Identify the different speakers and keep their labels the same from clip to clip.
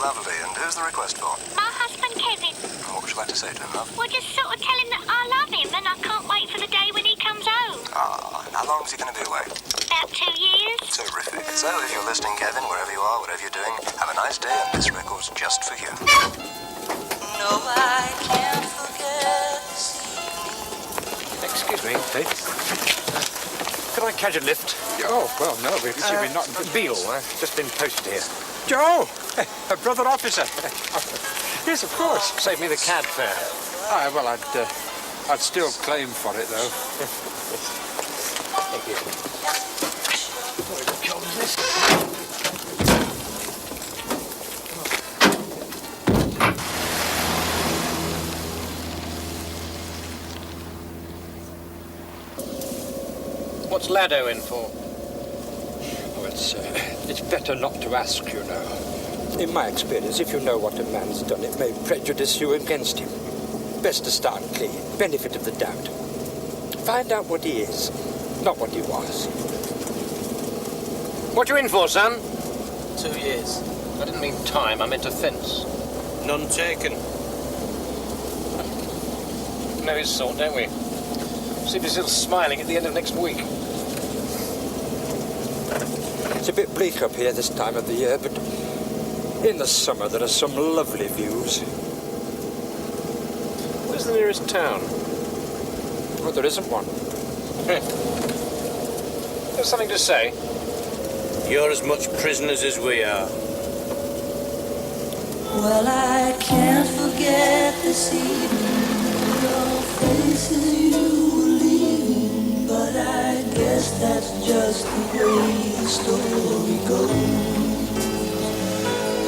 Speaker 1: Lovely. And who's the request for?
Speaker 2: My husband, Kevin.
Speaker 1: What would you like to say to him, love?
Speaker 2: Well, just sort of tell him that I love him and I can't wait for the day when he comes home.
Speaker 1: Ah, how long is he going to be away?
Speaker 2: About 2 years.
Speaker 1: Terrific. So, if you're listening, Kevin, wherever you are, whatever you're doing, have a nice day, and this record's just for you.
Speaker 3: No, I can't forget this evening.
Speaker 4: Excuse me, Dave. Could I catch a lift?
Speaker 5: Oh, well, no, we've not...
Speaker 4: Beale, just been posted here.
Speaker 5: Joe! A brother officer. Yes, of course.
Speaker 4: Save me the cab fare.
Speaker 5: Ah, well, I'd still claim for it, though.
Speaker 4: Thank you. What is this? What's Lado in for?
Speaker 5: Oh, it's better not to ask, you know. In my experience, if you know what a man's done, it may prejudice you against him. Best to start clean. Benefit of the doubt. Find out what he is, not what he was.
Speaker 4: What you in for, son?
Speaker 6: 2 years.
Speaker 4: I didn't mean time, I meant offence.
Speaker 6: None taken.
Speaker 4: Know his sort, don't we? See if he's still smiling at the end of next week.
Speaker 5: It's a bit bleak up here this time of the year, but in the summer there are some lovely views.
Speaker 4: Where's the nearest town?
Speaker 5: Well, there isn't one.
Speaker 4: There's something to say.
Speaker 6: You're as much prisoners as we are.
Speaker 3: Well, I can't forget this evening. Your faces you were leaving, but I guess that's just the way the story goes.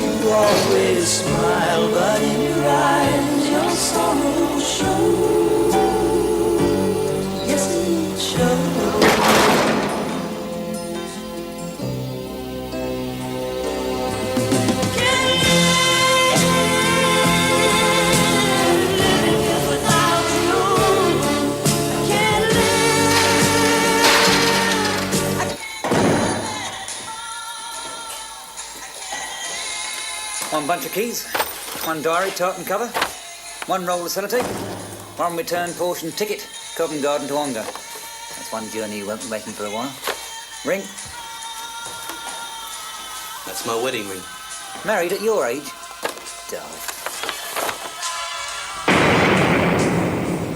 Speaker 3: You always smile, but in your eyes your sorrow shows. Yes, it shows.
Speaker 7: One bunch of keys, one diary, tartan cover, one roll of sellotape, one return portion ticket, Covent Garden to Ongar. That's one journey you won't be making for a while. Ring?
Speaker 6: That's my wedding ring.
Speaker 7: Married at your age? Dull.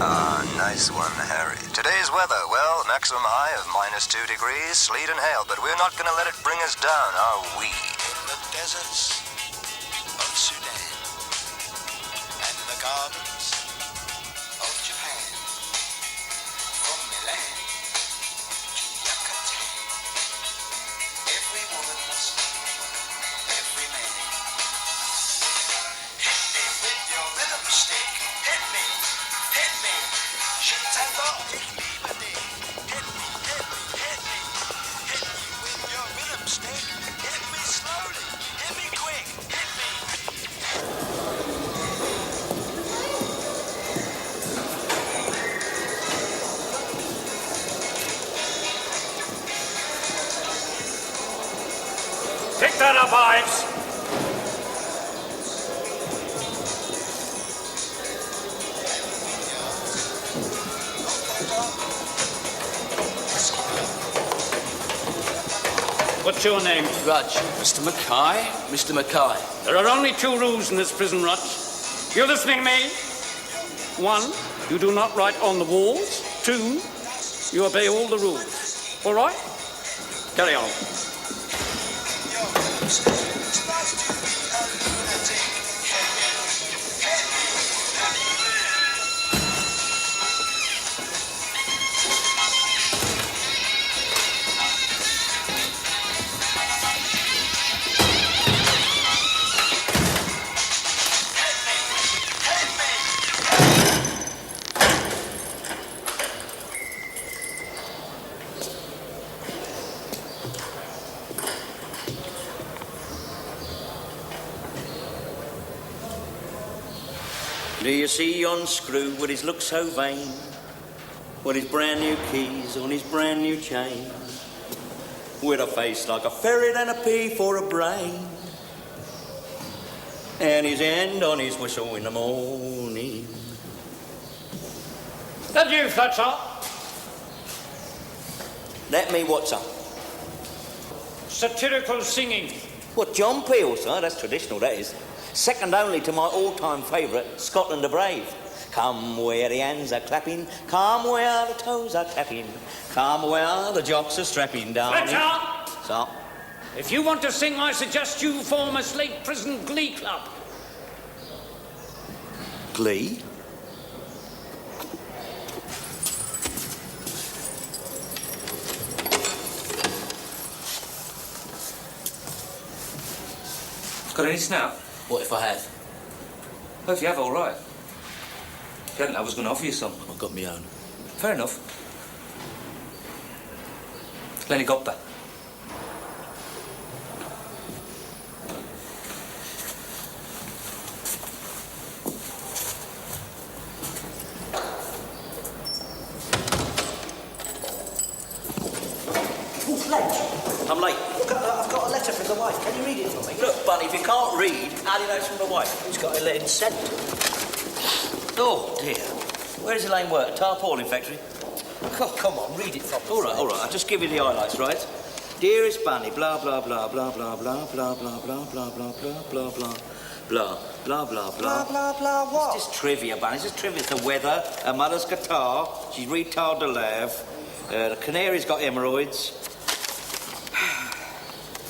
Speaker 1: Ah, nice one, Harry. Today's weather, well, maximum high of -2 degrees, sleet and hail, but we're not going to let it bring us down, are we?
Speaker 8: In the deserts of Sudan and the gardens of Japan, from Milan to Yucatan, every woman must know every man. Hit me with your rhythm stick. Hit me, hit me. Shitamba, ich liebe dich. Hit me, hit me, hit me. Hit me with your rhythm stick. Hit me slowly. Hit me quick. Hit me.
Speaker 4: Pick that up, Ives! What's your name?
Speaker 6: Rudge. Mr. Mackay? Mr. Mackay.
Speaker 4: There are only 2 rules in this prison, Rudge. You listening to me? 1, you do not write on the walls. 2, you obey all the rules. All right? Carry on.
Speaker 9: Do you see yon screw with his look so vain, with his brand new keys on his brand new chain, with a face like a ferret and a pea for a brain? and his hand on his whistle in the morning.
Speaker 4: That you, Fletcher?
Speaker 9: That me what, sir?
Speaker 4: Satirical singing.
Speaker 9: What, John Peel, sir? That's traditional, that is. Second only to my all-time favourite, Scotland the Brave. Come where the hands are clapping, come where the toes are tapping, come where the jocks are strapping down.
Speaker 4: Fletcher!
Speaker 9: Sir?
Speaker 4: If you want to sing, I suggest you form a Slate Prison Glee Club.
Speaker 9: Glee?
Speaker 7: Got any snout?
Speaker 9: What if I have?
Speaker 7: Oh, if you have, all right. If you hadn't, I was going to offer you some.
Speaker 9: I've got my own.
Speaker 7: Fair enough. Lenny got that.
Speaker 9: Oh, Fletch. I'm late. I've got a letter from the wife. Can you read it for me? Look, Bunny, if you can't read, how do you know it's from the wife? Who's got a letter sent? Oh, dear. Where does Elaine work? A tarpaulin factory?
Speaker 6: Oh, come on, read it for me.
Speaker 9: All right. I'll just give you the highlights, right? Dearest Bunny, blah, blah, blah, blah, blah, blah, blah, blah, blah, blah, blah, blah, blah, blah. Blah, blah, blah, blah.
Speaker 6: Blah, blah, blah, what?
Speaker 9: It's just trivia, Bunny. It's just trivia. It's the weather, her mother's guitar, she's retarded to laugh, the canary's got hemorrhoids.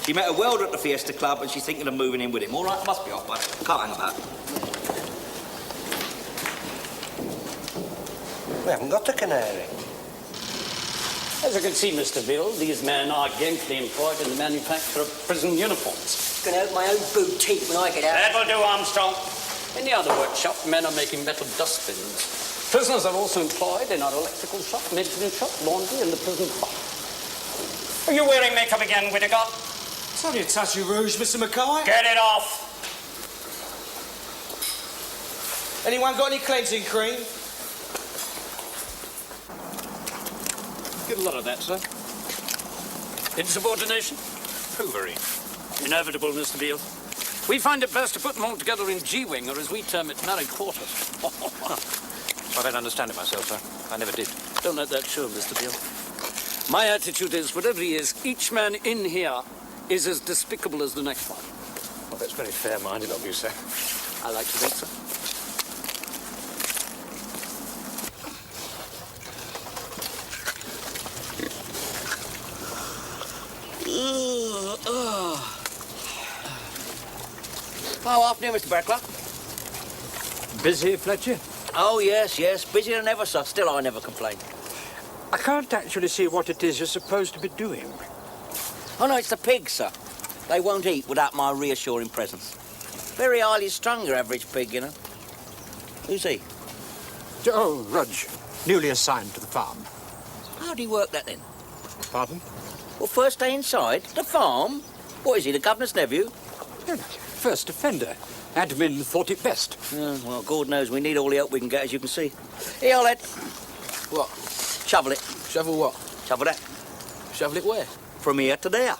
Speaker 9: She met a welder at the Fiesta Club and she's thinking of moving in with him. All right, I must be off, Bunny. Can't hang about.
Speaker 6: We haven't got a canary.
Speaker 4: As you can see, Mr. Bill, these men are gainfully employed in the manufacture of prison uniforms.
Speaker 10: I'm going to open my own boutique when I get out.
Speaker 4: That will do, Armstrong. In the other workshop, men are making metal dustbins. Prisoners are also employed in our electrical shop, maintenance shop, laundry, and the prison bar. Are you wearing makeup again, Whittaker?
Speaker 6: It's only a touch of rouge, Mr. Mackay.
Speaker 4: Get it off!
Speaker 6: Anyone got any cleansing cream?
Speaker 4: Get a lot of that, sir. Insubordination? Hoovery. Inevitable, Mr. Beale. We find it best to put them all together in G-Wing, or as we term it, married quarters.
Speaker 6: I don't understand it myself, sir. I never did.
Speaker 4: Don't let that show, Mr. Beale. My attitude is, whatever he is, each man in here is as despicable as the next one.
Speaker 6: Well, that's very fair-minded of you, sir.
Speaker 4: I like to think so.
Speaker 9: Oh, afternoon, Mr. Barclay.
Speaker 5: Busy, Fletcher?
Speaker 9: Oh, yes. Busier than ever, sir. Still, I never complain.
Speaker 5: I can't actually see what it is you're supposed to be doing.
Speaker 9: Oh, no, it's the pigs, sir. They won't eat without my reassuring presence. Very highly strung, your average pig, you know. Who's he?
Speaker 5: Oh, Rudge, newly assigned to the farm.
Speaker 9: How do you work that, then?
Speaker 5: Pardon?
Speaker 9: Well, first day inside? The farm? What is he, the governor's nephew?
Speaker 5: Yeah, first offender. Admin thought it best.
Speaker 9: Well, God knows we need all the help we can get, as you can see. Here, old lad.
Speaker 6: What?
Speaker 9: Shovel it.
Speaker 6: Shovel what?
Speaker 9: Shovel that.
Speaker 6: Shovel it where?
Speaker 9: From here to there.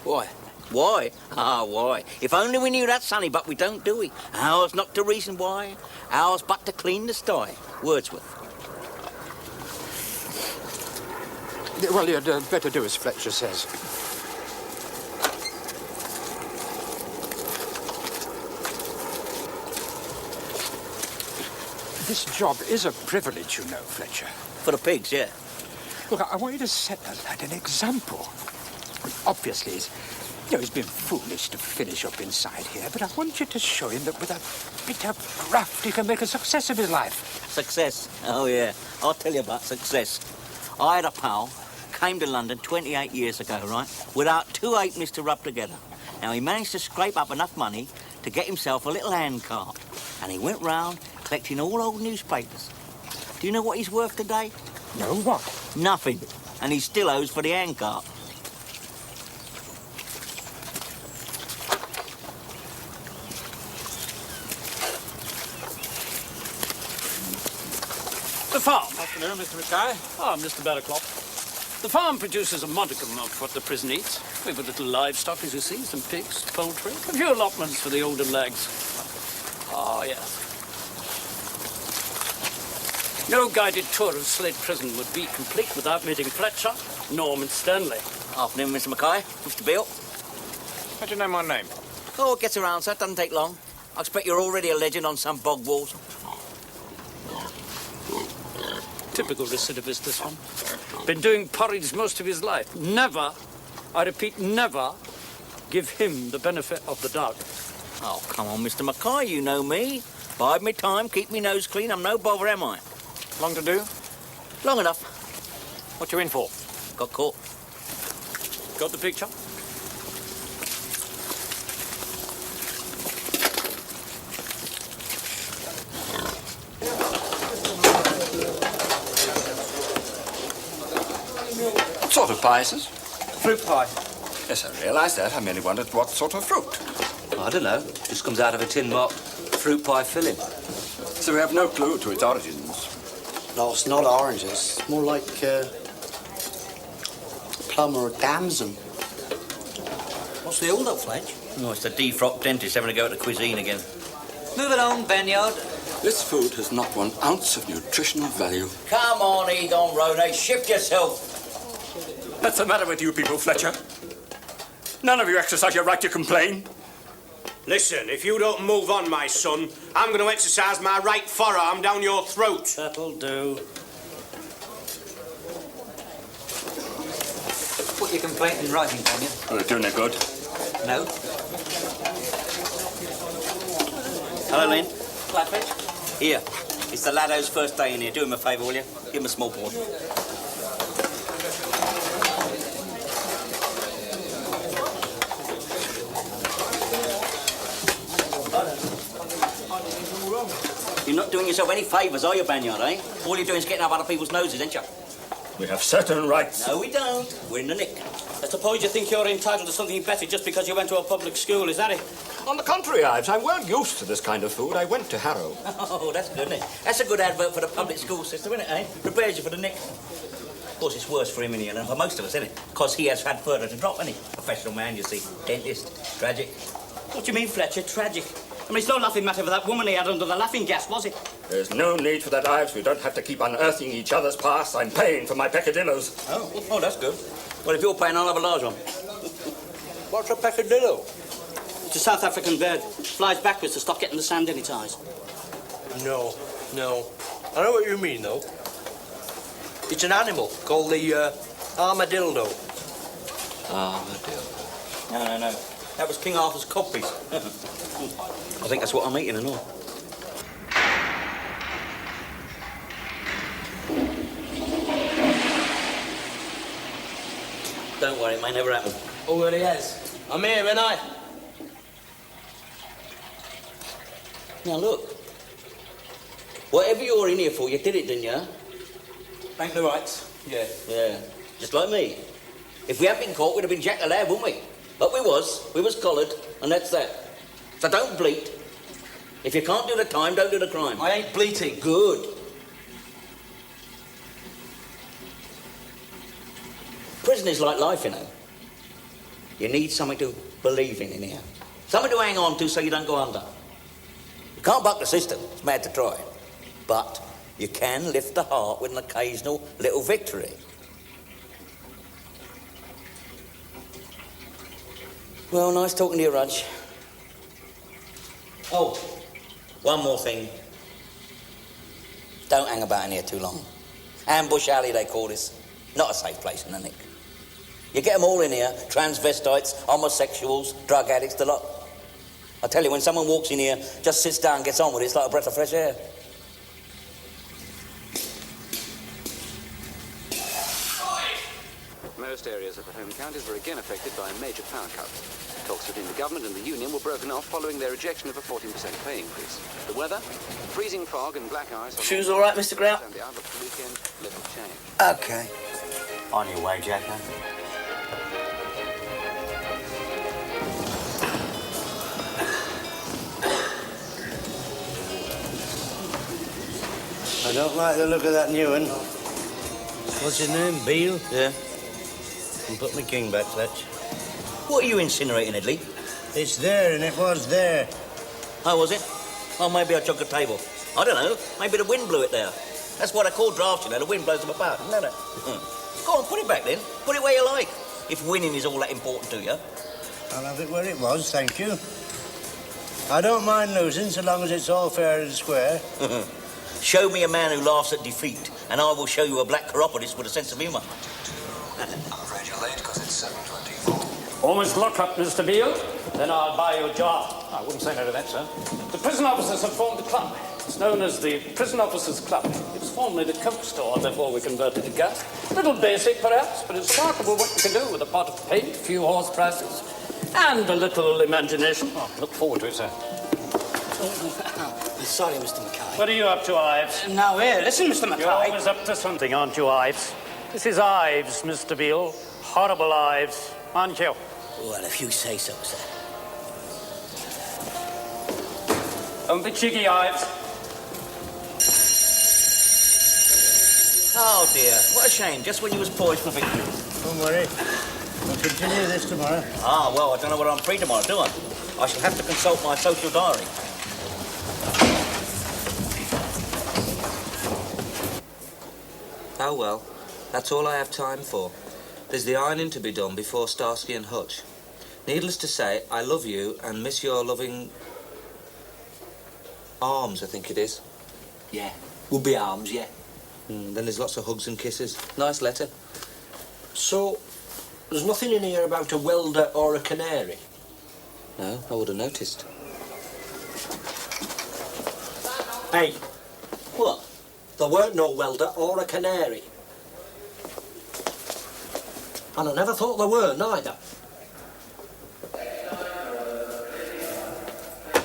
Speaker 6: Why?
Speaker 9: Why? Why? If only we knew that, sonny, but we don't, do we? Ours not to reason why, ours but to clean the sty. Wordsworth.
Speaker 5: Well, you'd better do as Fletcher says. This job is a privilege, you know, Fletcher.
Speaker 9: For the pigs, yeah.
Speaker 5: Look, I want you to set the lad an example. Obviously, he's been foolish to finish up inside here, but I want you to show him that with a bit of graft, he can make a success of his life.
Speaker 9: Success? Oh, yeah. I'll tell you about success. I had a pal, came to London 28 years ago, right, without 2 halfpennies to rub together. Now, he managed to scrape up enough money to get himself a little handcart, and he went round collecting all old newspapers. Do you know what he's worth today?
Speaker 5: No, what?
Speaker 9: Nothing. And he still owes for the handcart.
Speaker 4: The farm.
Speaker 5: Afternoon, Mr. Mackay.
Speaker 4: Mr. Barraclough. The farm produces a modicum of what the prison eats. We've a little livestock, as you see, some pigs, poultry, a few allotments for the older lags. Oh, yes. No guided tour of Slade Prison would be complete without meeting Fletcher, Norman Stanley.
Speaker 9: Afternoon, Mr. Mackay. Mr. Beale.
Speaker 5: How do you know my name?
Speaker 9: Oh, it gets around, sir. Doesn't take long. I expect you're already a legend on some bog walls.
Speaker 4: Typical recidivist, this one. Been doing porridge most of his life. Never, I repeat, never give him the benefit of the doubt.
Speaker 9: Oh, come on, Mr. Mackay. You know me. Bide me time, keep me nose clean. I'm no bother, am I?
Speaker 5: Long to do?
Speaker 9: Long enough.
Speaker 5: What you in for?
Speaker 9: Got caught.
Speaker 4: Got the picture?
Speaker 11: What sort of pie is this?
Speaker 7: Fruit pie.
Speaker 11: Yes, I realise that. I merely wondered what sort of fruit.
Speaker 12: I don't know. Just comes out of a tin marked fruit pie filling.
Speaker 11: So we have no clue to its origins.
Speaker 13: No, it's not oranges. It's more like plum or damson.
Speaker 10: What's the hold-up, Fletch?
Speaker 9: Oh, it's the defrocked dentist having to go to cuisine again.
Speaker 7: Move along, Banyard.
Speaker 11: This food has not 1 ounce of nutritional value.
Speaker 9: Come on, Egon Rone, shift yourself.
Speaker 11: What's the matter with you people, Fletcher? None of you exercise your right to complain.
Speaker 6: Listen, if you don't move on, my son, I'm going to exercise my right forearm down your throat.
Speaker 4: That'll do.
Speaker 7: Put your complaint in writing, can you?
Speaker 11: Will it do no good?
Speaker 7: No.
Speaker 9: Hello, Lynn.
Speaker 7: Flatfish?
Speaker 9: Here. It's the laddo's first day in here. Do him a favour, will you? Give him a small portion. You're not doing yourself any favours, are you, Banyard, eh? All you're doing is getting up other people's noses, ain't you?
Speaker 11: We have certain rights.
Speaker 9: No, we don't. We're in the nick.
Speaker 4: I suppose you think you're entitled to something better just because you went to a public school, is that it?
Speaker 11: On the contrary, Ives, I'm well used to this kind of food. I went to Harrow.
Speaker 9: Oh, that's good, isn't it? That's a good advert for the public school system, isn't it, eh? Prepares you for the nick. Of course, it's worse for him in here than for most of us, isn't it? Because he has had further to drop, isn't he? Professional man, you see. Dentist. Tragic.
Speaker 4: What do you mean, Fletcher? Tragic? I mean, it's no laughing matter for that woman he had under the laughing gas, was it?
Speaker 11: There's no need for that, Ives. We don't have to keep unearthing each other's past. I'm paying for my peccadillos.
Speaker 9: Oh, that's good. Well, if you're paying, I'll have a large one.
Speaker 13: What's a peccadillo?
Speaker 4: It's a South African bird. Flies backwards to stop getting the sand in its eyes.
Speaker 13: No. I know what you mean, though. It's an animal called the armadillo.
Speaker 9: Armadillo. No. That was King Arthur's codpiece. I think that's what I'm eating and all. Don't worry, it may never happen.
Speaker 10: Oh, well, he has. I'm here, ain't I?
Speaker 9: Now, look. Whatever you're in here for, you did it, didn't you?
Speaker 10: Thank the rights. Yeah.
Speaker 9: Yeah. Just like me. If we hadn't been caught, we'd have been jacked alive, wouldn't we? But we was collared, and that's that. So don't bleat. If you can't do the time, don't do the crime.
Speaker 10: I ain't bleating.
Speaker 9: Good. Prison is like life, you know. You need something to believe in here. Something to hang on to so you don't go under. You can't buck the system. It's mad to try. But you can lift the heart with an occasional little victory. Well, nice talking to you, Rudge. Oh, one more thing. Don't hang about in here too long. Ambush Alley, they call this. Not a safe place in the nick. You get them all in here, transvestites, homosexuals, drug addicts, the lot. I tell you, when someone walks in here, just sits down and gets on with it, it's like a breath of fresh air.
Speaker 14: Most areas of the home counties were again affected by a major power cut. Talks between the government and the union were broken off following their rejection of a 14% pay increase. The weather, freezing fog and black ice.
Speaker 10: Shoes all right, Mr. Grout?
Speaker 14: And the outlook for the weekend, little change.
Speaker 10: Okay.
Speaker 9: On your way, Jacko.
Speaker 13: I don't like the look of that new one.
Speaker 10: What's his name, Beale?
Speaker 9: Yeah.
Speaker 10: And put my king back, Fletch.
Speaker 9: What are you incinerating, Idley?
Speaker 13: It's there, and it was there.
Speaker 9: How was it? Oh, maybe I chucked a table. I don't know. Maybe the wind blew it there. That's what I call drafts, you know. The wind blows them apart, isn't it? Go on, put it back then. Put it where you like. If winning is all that important to you.
Speaker 10: I'll have it where it was, thank you. I don't mind losing so long as it's all fair and square.
Speaker 9: Show me a man who laughs at defeat, and I will show you a black chiropodist with a sense of humour.
Speaker 1: I'm afraid you're late because it's 7:24.
Speaker 4: Almost lock up, Mr. Beale. Then I'll buy you a job. I wouldn't say no to that, sir. The prison officers have formed a club. It's known as the Prison Officers Club. It was formerly the Coke store before we converted to gas. A little basic, perhaps, but it's remarkable what you can do with a pot of paint, a few horse prices, and a little imagination. Oh, look forward to it, sir.
Speaker 10: Sorry, Mr. Mackay.
Speaker 4: What are you up to, Ives?
Speaker 10: Now, here, listen, Mr. Mackay.
Speaker 4: You're always up to something, aren't you, Ives? This is Ives, Mr. Beale. Horrible Ives, aren't you?
Speaker 10: Well, if you say so, sir.
Speaker 4: Don't be cheeky, Ives.
Speaker 9: Oh, dear. What a shame. Just when you was poised for victory.
Speaker 10: Don't worry. We'll continue this tomorrow.
Speaker 9: Ah, well, I don't know whether I'm free tomorrow, do I? I shall have to consult my social diary.
Speaker 15: Oh, well. That's all I have time for. There's the ironing to be done before Starsky and Hutch. Needless to say, I love you and miss your loving... arms, I think it is.
Speaker 10: Yeah. Would be arms, yeah.
Speaker 15: Then there's lots of hugs and kisses. Nice letter.
Speaker 13: So, there's nothing in here about a welder or a canary?
Speaker 15: No, I would have noticed.
Speaker 13: Hey.
Speaker 9: What?
Speaker 13: There weren't no welder or a canary. And I never thought there were, neither.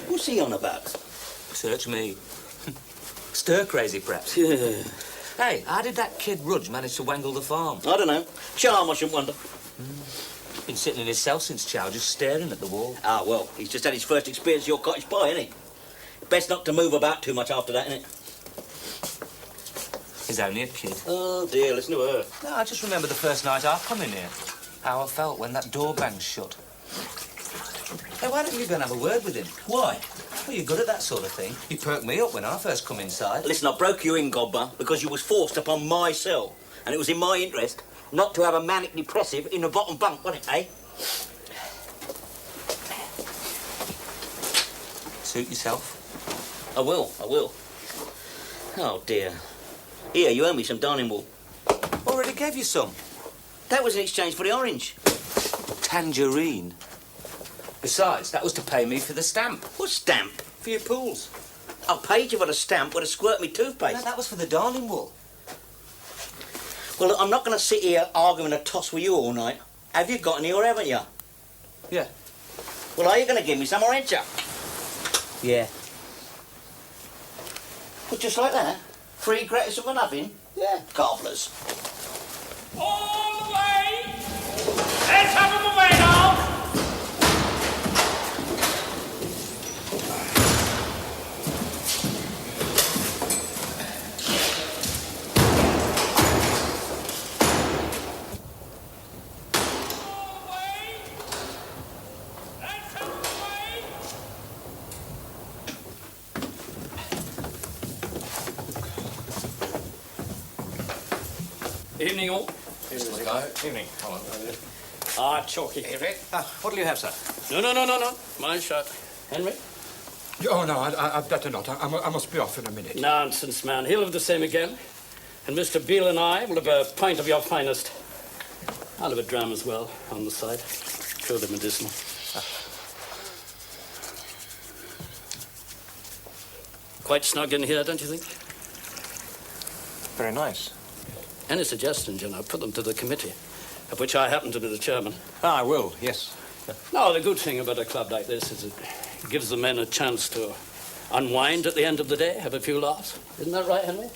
Speaker 9: What's he on about?
Speaker 15: Search me. Stir crazy, perhaps.
Speaker 9: Yeah.
Speaker 15: Hey, how did that kid Rudge manage to wangle the farm?
Speaker 9: I don't know. Charm, I shouldn't wonder.
Speaker 15: Been sitting in his cell since Chow, just staring at the wall.
Speaker 9: Ah, well, he's just had his first experience of your cottage pie, isn't he? Best not to move about too much after that, innit?
Speaker 15: He's only a kid.
Speaker 9: Oh, dear, listen to her.
Speaker 15: No, I just remember the first night I come in here. How I felt when that door banged shut. Hey, why don't you go and have a word with him?
Speaker 9: Why?
Speaker 15: Well, you're good at that sort of thing. You perked me up when I first come inside.
Speaker 9: Listen, I broke you in, Godber, because you was forced upon my cell. And it was in my interest not to have a manic depressive in the bottom bunk, wasn't it, eh?
Speaker 15: Suit yourself.
Speaker 9: I will. Oh, dear. Here, you owe me some darning wool.
Speaker 15: Already gave you some.
Speaker 9: That was in exchange for the orange.
Speaker 15: Tangerine. Besides, that was to pay me for the stamp.
Speaker 9: What stamp?
Speaker 15: For your pools.
Speaker 9: I paid you for the stamp with a squirt me toothpaste.
Speaker 15: No, that was for the darning wool.
Speaker 9: Well, look, I'm not going to sit here arguing a toss with you all night. Have you got any or haven't you?
Speaker 15: Yeah.
Speaker 9: Well, are you going to give me some or ain't you?
Speaker 15: Yeah.
Speaker 9: Well, just like that? Free gratis for nothing?
Speaker 15: Yeah.
Speaker 9: Gobblers.
Speaker 4: All the way! Let's have them away now! Evening, all.
Speaker 11: Evening. Hello.
Speaker 4: Ah, chalky.
Speaker 11: What'll you have, sir?
Speaker 4: No. My shot. Henry?
Speaker 5: Oh, no, I'd better not. I must be off in a minute.
Speaker 4: Nonsense, man. He'll have the same again. And Mr. Beale and I will have a pint of your finest. I'll have a dram as well, on the side. Purely medicinal. Quite snug in here, don't you think?
Speaker 11: Very nice.
Speaker 4: Any suggestions, you know, put them to the committee, of which I happen to be the chairman.
Speaker 11: Ah, I will, yes.
Speaker 4: No, the good thing about a club like this is it gives the men a chance to unwind at the end of the day, have a few laughs. Isn't that right, Henry?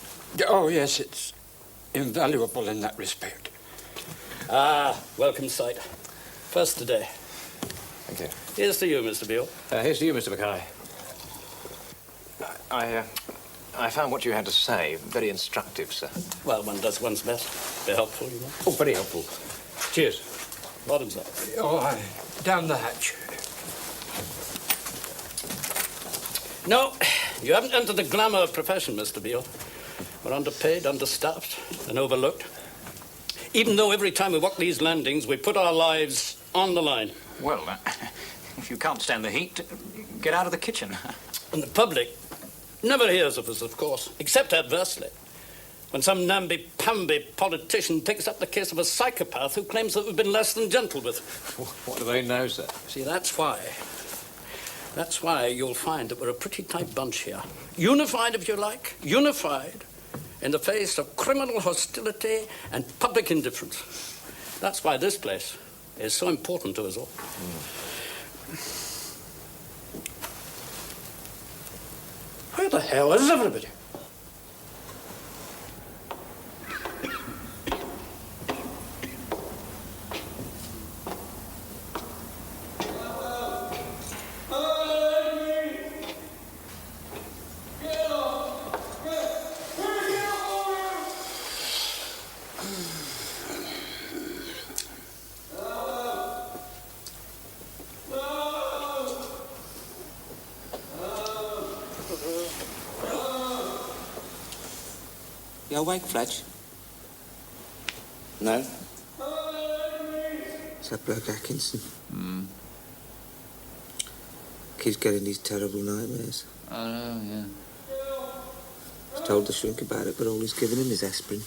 Speaker 5: Oh, yes, it's invaluable in that respect.
Speaker 4: Ah, welcome sight. First today.
Speaker 11: Thank you.
Speaker 4: Here's to you, Mr. Beale.
Speaker 11: Here's to you, Mr. Mackay. I found what you had to say very instructive, sir.
Speaker 4: Well, one does one's best. Be helpful, you know.
Speaker 11: Oh, very helpful. Cheers.
Speaker 4: Bottoms up.
Speaker 5: Oh, aye. Down the hatch.
Speaker 4: No, You haven't entered the glamour of profession, Mr. Beale. We're underpaid, understaffed, and overlooked. Even though every time we walk these landings, we put our lives on the line.
Speaker 16: Well, if you can't stand the heat, get out of the kitchen.
Speaker 4: And the public never hears of us, of course, except adversely. When some namby-pamby politician takes up the case of a psychopath who claims that we've been less than gentle with him.
Speaker 16: What do they know, sir?
Speaker 4: See, that's why. That's why you'll find that we're a pretty tight bunch here. Unified, if you like. Unified in the face of criminal hostility and public indifference. That's why this place is so important to us all. Where the hell is everybody?
Speaker 15: You awake, Fletch? No? It's that bloke Atkinson. Keeps getting these terrible nightmares.
Speaker 16: Oh, no, yeah.
Speaker 15: He's told the shrink about it, but all he's given him is aspirin.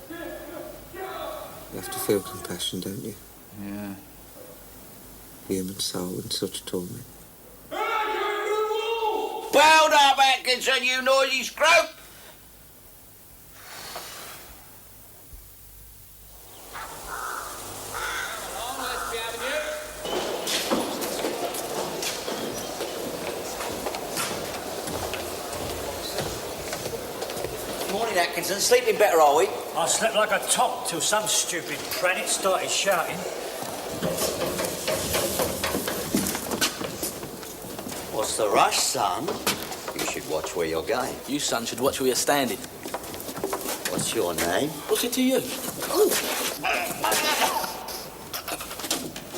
Speaker 15: You have to feel compassion, don't you?
Speaker 16: Yeah.
Speaker 15: Human soul in such torment.
Speaker 9: Bound up, Atkinson, you noisy scrope! Morning, Atkinson. Sleeping better, are we?
Speaker 17: I slept like a top till some stupid planet started shouting.
Speaker 1: What's the rush, son? You should watch where you're going.
Speaker 18: You, son, should watch where you're standing.
Speaker 1: What's your name?
Speaker 18: What's it to you?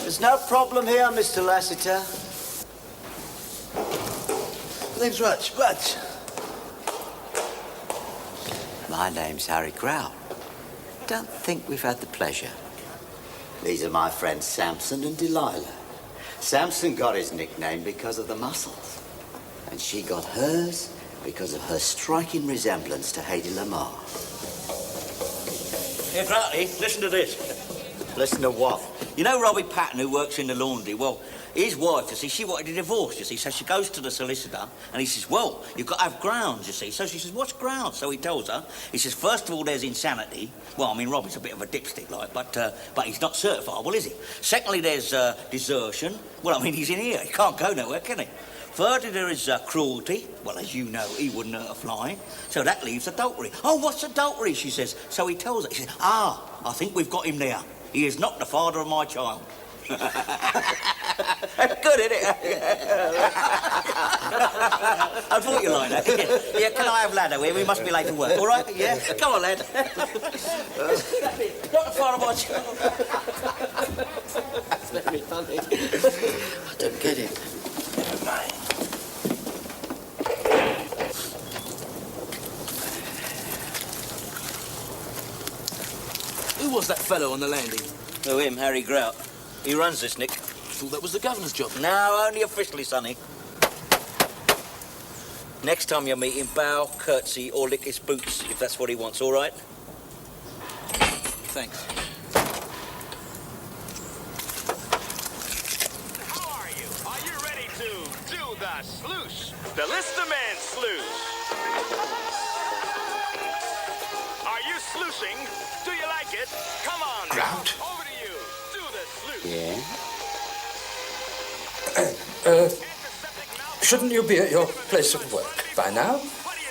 Speaker 1: There's no problem here, Mr. Lassiter.
Speaker 18: Name's Rudge.
Speaker 1: My name's Harry Crowell. Don't think we've had the pleasure. These are my friends Samson and Delilah. Samson got his nickname because of the muscles, and she got hers because of her striking resemblance to Hedy Lamarr.
Speaker 9: Here, Crowley, listen to this.
Speaker 1: Listen to what?
Speaker 9: You know Robbie Patton, who works in the laundry? Well, his wife, you see, she wanted a divorce, you see, so she goes to the solicitor, and he says, well, you've got to have grounds, you see. So she says, what's grounds? So he tells her, he says, first of all, there's insanity. Well, I mean, Robbie's a bit of a dipstick, like, but he's not certifiable, is he? Secondly, there's desertion. Well, I mean, he's in here. He can't go nowhere, can he? Thirdly, there is cruelty. Well, as you know, he wouldn't hurt a fly. So that leaves adultery. Oh, what's adultery, she says. So he tells her, he says, I think we've got him there. He is not the father of my child. That's good, isn't it? I thought you liked that. Yeah, can I have ladder here? We must be late for work. All right? Yeah? Come on, lad. Not the father of my child.
Speaker 18: That's very funny.
Speaker 1: I don't get it. Never mind.
Speaker 18: Who was that fellow on the landing?
Speaker 9: Oh, him, Harry Grout. He runs this, Nick.
Speaker 18: Thought that was the governor's job.
Speaker 9: No, only officially, sonny. Next time you meet him, bow, curtsy, or lick his boots, if that's what he wants, all right?
Speaker 18: Thanks.
Speaker 19: How are you? Are you ready to do the sluice? The Listerman sluice. Are you sluicing? Do you like it? Come on.
Speaker 5: Grout.
Speaker 19: Over to you. Do the sluice.
Speaker 1: Yeah?
Speaker 5: Shouldn't you be at your place of work by now?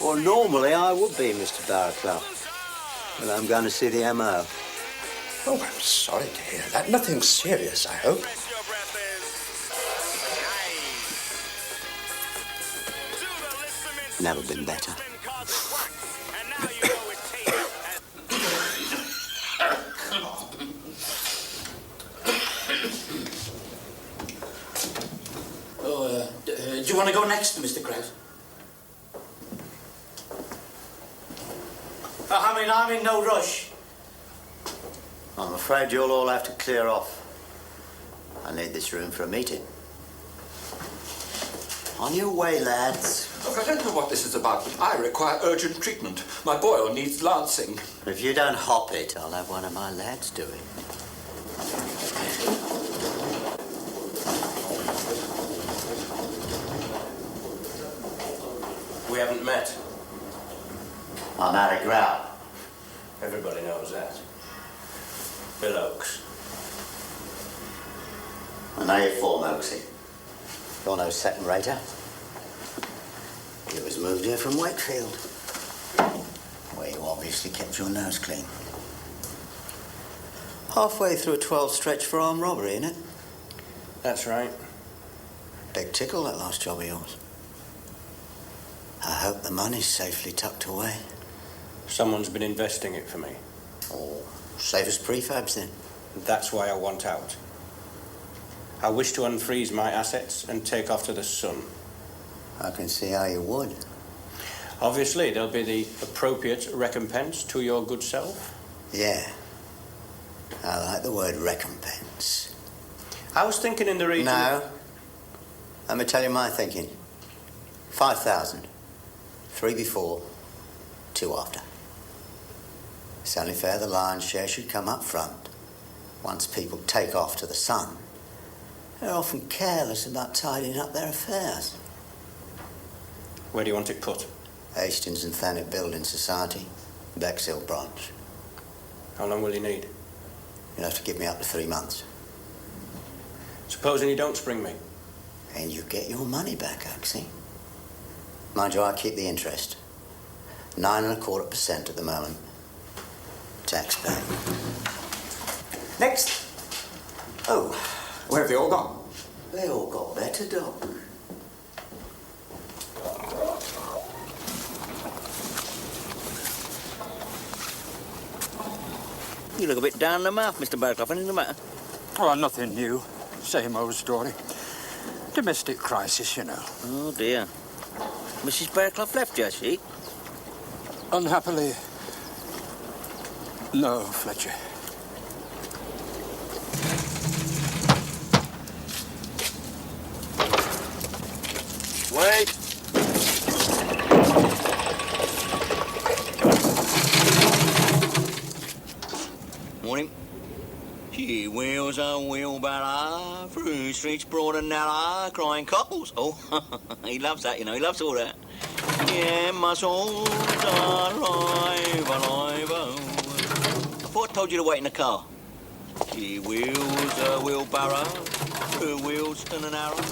Speaker 1: Well, normally I would be, Mr. Barraclough. But I'm going to see the M.O.
Speaker 5: Oh, I'm sorry to hear that. Nothing serious, I hope.
Speaker 1: Never been better.
Speaker 20: Do you want to go next, Mr. Krause?
Speaker 10: I'm in no rush.
Speaker 1: I'm afraid you'll all have to clear off. I need this room for a meeting. On your way, lads.
Speaker 11: Look, I don't know what this is about, but I require urgent treatment. My boil needs lancing.
Speaker 1: If you don't hop it, I'll have one of my lads do it.
Speaker 6: We haven't met.
Speaker 1: I'm Harry Growl.
Speaker 6: Everybody knows that. Bill Oakes.
Speaker 1: I know you're form, Oaksy. You're no second-rater. You was moved here from Wakefield, where you obviously kept your nose clean. Halfway through a 12 stretch for armed robbery, innit?
Speaker 6: That's right.
Speaker 1: Big tickle, that last job of yours. I hope the money's safely tucked away.
Speaker 6: Someone's been investing it for me.
Speaker 1: Oh, save us prefabs then.
Speaker 6: That's why I want out. I wish to unfreeze my assets and take off to the sun.
Speaker 1: I can see how you would.
Speaker 6: Obviously, there'll be the appropriate recompense to your good self.
Speaker 1: Yeah. I like the word recompense.
Speaker 6: I was thinking in the region...
Speaker 1: No. Let me tell you my thinking. 5,000. 3 before, 2 after. It's only fair the lion's share should come up front. Once people take off to the sun, they're often careless about tidying up their affairs.
Speaker 6: Where do you want it put?
Speaker 1: Hastings and Thanet Building Society, Bexhill branch.
Speaker 6: How long will you need?
Speaker 1: You'll have to give me up to 3 months.
Speaker 6: Supposing you don't spring me?
Speaker 1: And you get your money back, Oaksy. Mind you, I keep the interest. 9.25% at the moment. Tax paid.
Speaker 20: Next. Oh, where have they all gone?
Speaker 1: They all got better, Doc.
Speaker 9: You look a bit down in the mouth, Mr. Barclough. Anything the matter?
Speaker 5: Oh, nothing new. Same old story. Domestic crisis, you know.
Speaker 9: Oh, dear. Mrs. Barclough left you, has she?
Speaker 5: Unhappily, no, Fletcher.
Speaker 6: Wait.
Speaker 9: Morning. She wheels a wheelbarrow through streets broad and narrow, crying cockles. Oh, he loves that, you know. He loves all that. Yeah, muscles alive, alive, oh. I thought I told you to wait in the car. She wheels a wheelbarrow through wheels and an arrow.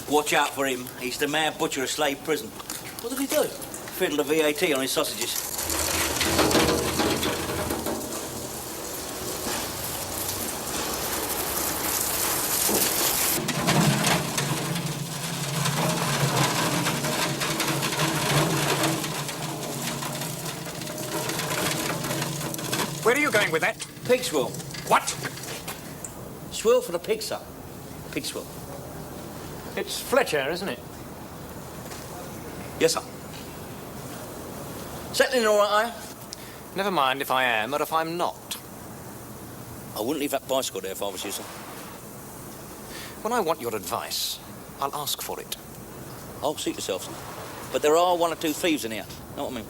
Speaker 9: Watch out for him. He's the mad butcher of slave prison.
Speaker 18: What did he do?
Speaker 9: Fiddle the VAT on his sausages.
Speaker 16: Where are you going with that?
Speaker 9: Pig swill.
Speaker 16: What?
Speaker 9: Swill for the pig, sir. Pig swill.
Speaker 16: It's Fletcher, isn't it?
Speaker 9: Yes, sir. Settling all right, are you?
Speaker 16: Never mind if I am or if I'm not.
Speaker 9: I wouldn't leave that bicycle there if I was you, sir.
Speaker 16: When I want your advice, I'll ask for it.
Speaker 9: Oh, suit yourself, sir. But there are 1 or 2 thieves in here. Know what I mean?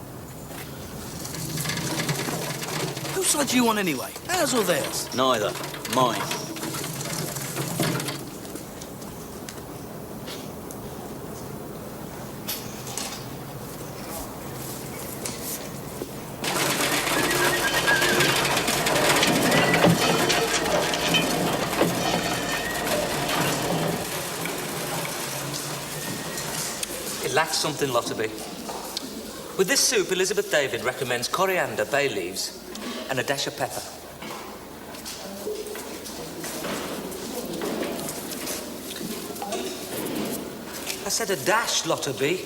Speaker 18: Whose side do you want anyway? Ours or theirs?
Speaker 9: Neither. Mine.
Speaker 15: It lacks something, Lotterby. With this soup, Elizabeth David recommends coriander, bay leaves, and a dash of pepper. I said a dash, Lotterby.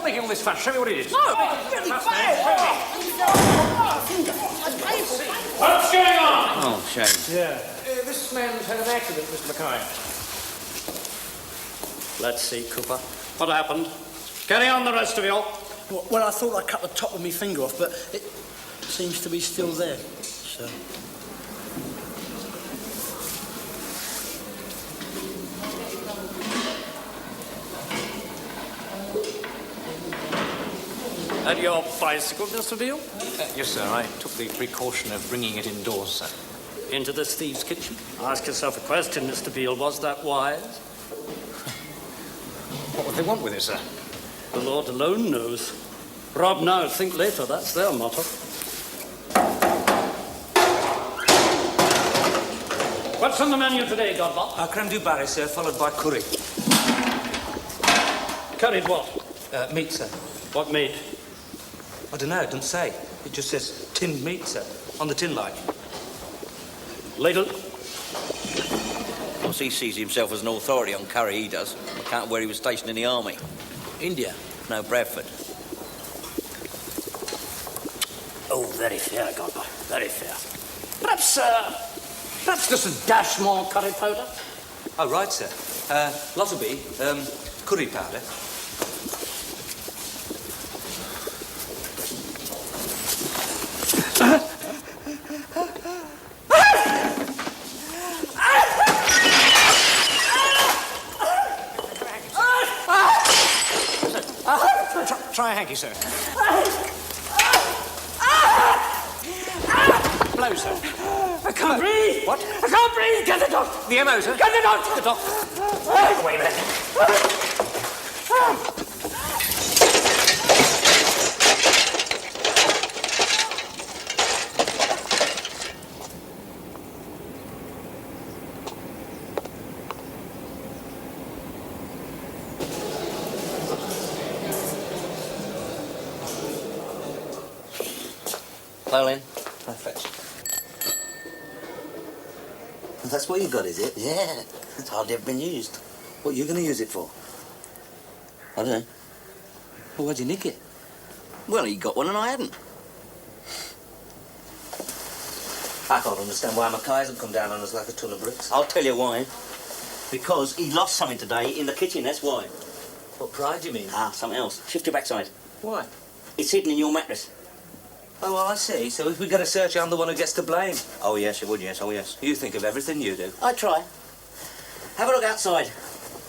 Speaker 4: stop making all this fuss. Show me what it is.
Speaker 18: No, really
Speaker 4: What's going on?
Speaker 9: Oh, shame.
Speaker 4: Yeah. This man's had an accident, Mr. Mackay. Let's see, Cooper. What happened? Carry on, the rest of you.
Speaker 18: Well, I thought I cut the top of my finger off, but it seems to be still there. So.
Speaker 4: And your bicycle, Mr. Beale?
Speaker 16: Yes, sir. I took the precaution of bringing it indoors, sir.
Speaker 4: Into this thieves' kitchen? Ask yourself a question, Mr. Beale. Was that wise?
Speaker 16: What would they want with it, sir?
Speaker 4: The Lord alone knows. Rob now, think later. That's their motto. What's on the menu today, Godbolt?
Speaker 15: Creme du barry, sir, followed by curry.
Speaker 4: Curried what?
Speaker 15: Meat, sir.
Speaker 4: What meat?
Speaker 15: I don't know, it doesn't say. It just says tinned meat, sir, on the tin like.
Speaker 4: Ladle?
Speaker 9: Of course, he sees himself as an authority on curry, he does. On account of where he was stationed in the army.
Speaker 18: India?
Speaker 9: No, Bradford.
Speaker 4: Oh, very fair, Godbolt. Very fair. Perhaps just a dash more curry powder?
Speaker 15: Oh, right, sir. Lotterby, curry powder.
Speaker 16: Try a hanky, sir. Blow, sir.
Speaker 4: I can't breathe!
Speaker 16: What?
Speaker 4: I can't breathe! Get the doctor!
Speaker 16: The MO, sir.
Speaker 4: Get the doctor!
Speaker 16: The doctor.
Speaker 4: Wait a minute.
Speaker 9: Colin.
Speaker 10: Hi, Fletcher. That's what you got, is it? Yeah. It's hardly ever been used. What are you going to use it for?
Speaker 9: I don't know.
Speaker 10: Well, why'd you nick it?
Speaker 9: Well, he got one and I hadn't.
Speaker 10: I can't understand why Mackay hasn't come down on us like a ton of bricks.
Speaker 9: I'll tell you why. Because he lost something today in the kitchen, that's why.
Speaker 10: What pride, you mean?
Speaker 9: Ah, something else. Shift your backside.
Speaker 10: Why?
Speaker 9: It's hidden in your mattress.
Speaker 15: Oh, well, I see. So if we get a search, I'm the one who gets to blame.
Speaker 9: Oh, yes, it would, yes, oh, yes.
Speaker 15: You think of everything you do.
Speaker 9: I try. Have a look outside.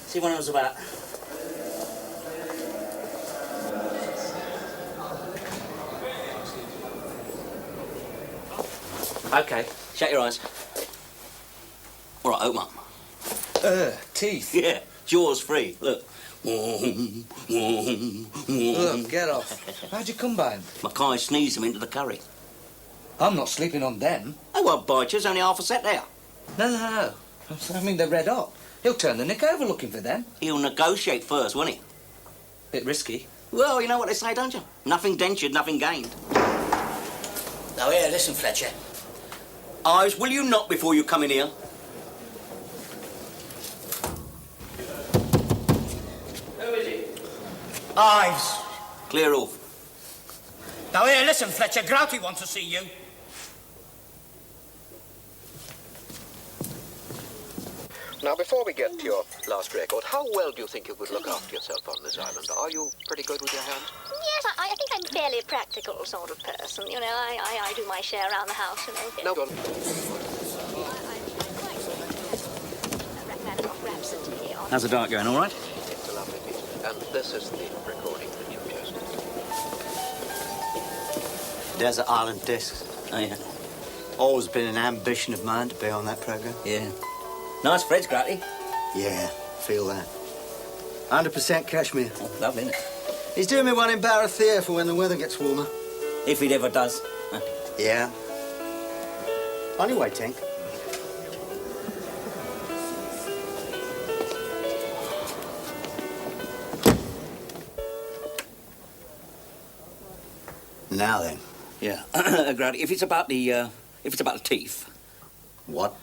Speaker 9: See what it was about.
Speaker 15: Okay.
Speaker 9: Shut your eyes. All right, open up.
Speaker 15: Teeth.
Speaker 9: Yeah, jaws free. Look.
Speaker 15: Look, get off. How'd you come by him?
Speaker 9: Mackay sneezed them into the curry.
Speaker 15: I'm not sleeping on them.
Speaker 9: They won't bite you, there's only half a set there.
Speaker 15: No. I mean, they're red hot. He'll turn the nick over looking for them.
Speaker 9: He'll negotiate first, won't he?
Speaker 15: Bit risky.
Speaker 9: Well, you know what they say, don't you? Nothing dentured, nothing gained.
Speaker 10: Now, here, listen, Fletcher.
Speaker 9: Ives, will you knock before you come in here? Who is it?
Speaker 10: Ives.
Speaker 9: Clear off.
Speaker 10: Now, here, listen, Fletcher. Grouty wants to see you.
Speaker 14: Now, before we get to your last record, how well do you think you could look after yourself on this island? Are you pretty good with your hands?
Speaker 2: Yes, I think I'm fairly a practical sort of person. You know, I do my share around the house, you know.
Speaker 14: No, go on.
Speaker 9: How's the dark going, all right?
Speaker 14: It's a lovely piece. And this is the recording that you chose.
Speaker 1: Desert Island Discs.
Speaker 9: Oh, yeah.
Speaker 1: Always been an ambition of mine to be on that programme.
Speaker 9: Yeah. Nice Fred's, Gratty.
Speaker 1: Yeah, feel that. 100% cashmere.
Speaker 9: Oh, lovely, isn't it?
Speaker 1: He's doing me one in Barathea for when the weather gets warmer.
Speaker 9: If it ever does.
Speaker 1: Yeah. Anyway, Tink. Now then.
Speaker 9: Yeah. Gratty, if it's about the teeth.
Speaker 1: What?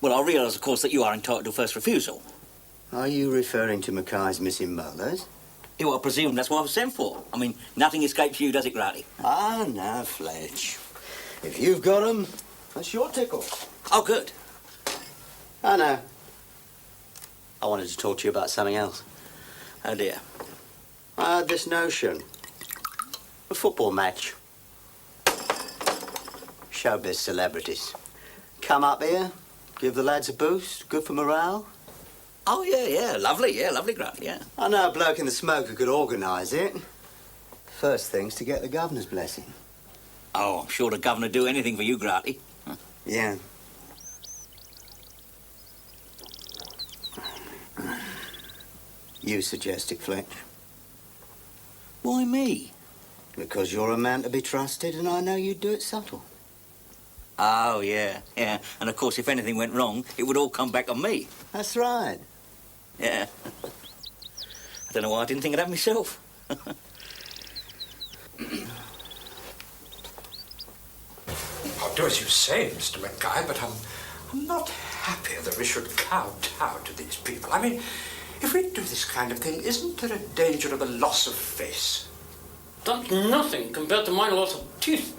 Speaker 9: Well, I realise, of course, that you are entitled to first refusal.
Speaker 1: Are you referring to Mackay's missing molars?
Speaker 9: Yeah, well, I presume that's what I was sent for. I mean, nothing escapes you, does it, Grady?
Speaker 1: Ah, no, Fletch. If you've got 'em, that's your tickle.
Speaker 9: Oh, good.
Speaker 1: I know. I wanted to talk to you about something else.
Speaker 9: Oh, dear.
Speaker 1: I had this notion. A football match. Showbiz celebrities. Come up here, give the lads a boost, good for morale.
Speaker 9: Oh, yeah, lovely, Grady, yeah.
Speaker 1: I know a bloke in the smoke who could organise it. First thing's to get the governor's blessing.
Speaker 9: Oh, I'm sure the governor do anything for you, Grady. Huh.
Speaker 1: Yeah. You suggest it, Fletch.
Speaker 9: Why me?
Speaker 1: Because you're a man to be trusted, and I know you'd do it subtle.
Speaker 9: Oh, yeah. And, of course, if anything went wrong, it would all come back on me.
Speaker 1: That's right.
Speaker 9: Yeah. I don't know why I didn't think of that myself.
Speaker 5: I'll do as you say, Mr. Mackay, but I'm not happy that we should kowtow to these people. I mean, if we do this kind of thing, isn't there a danger of a loss of face?
Speaker 4: That's nothing compared to my loss of teeth.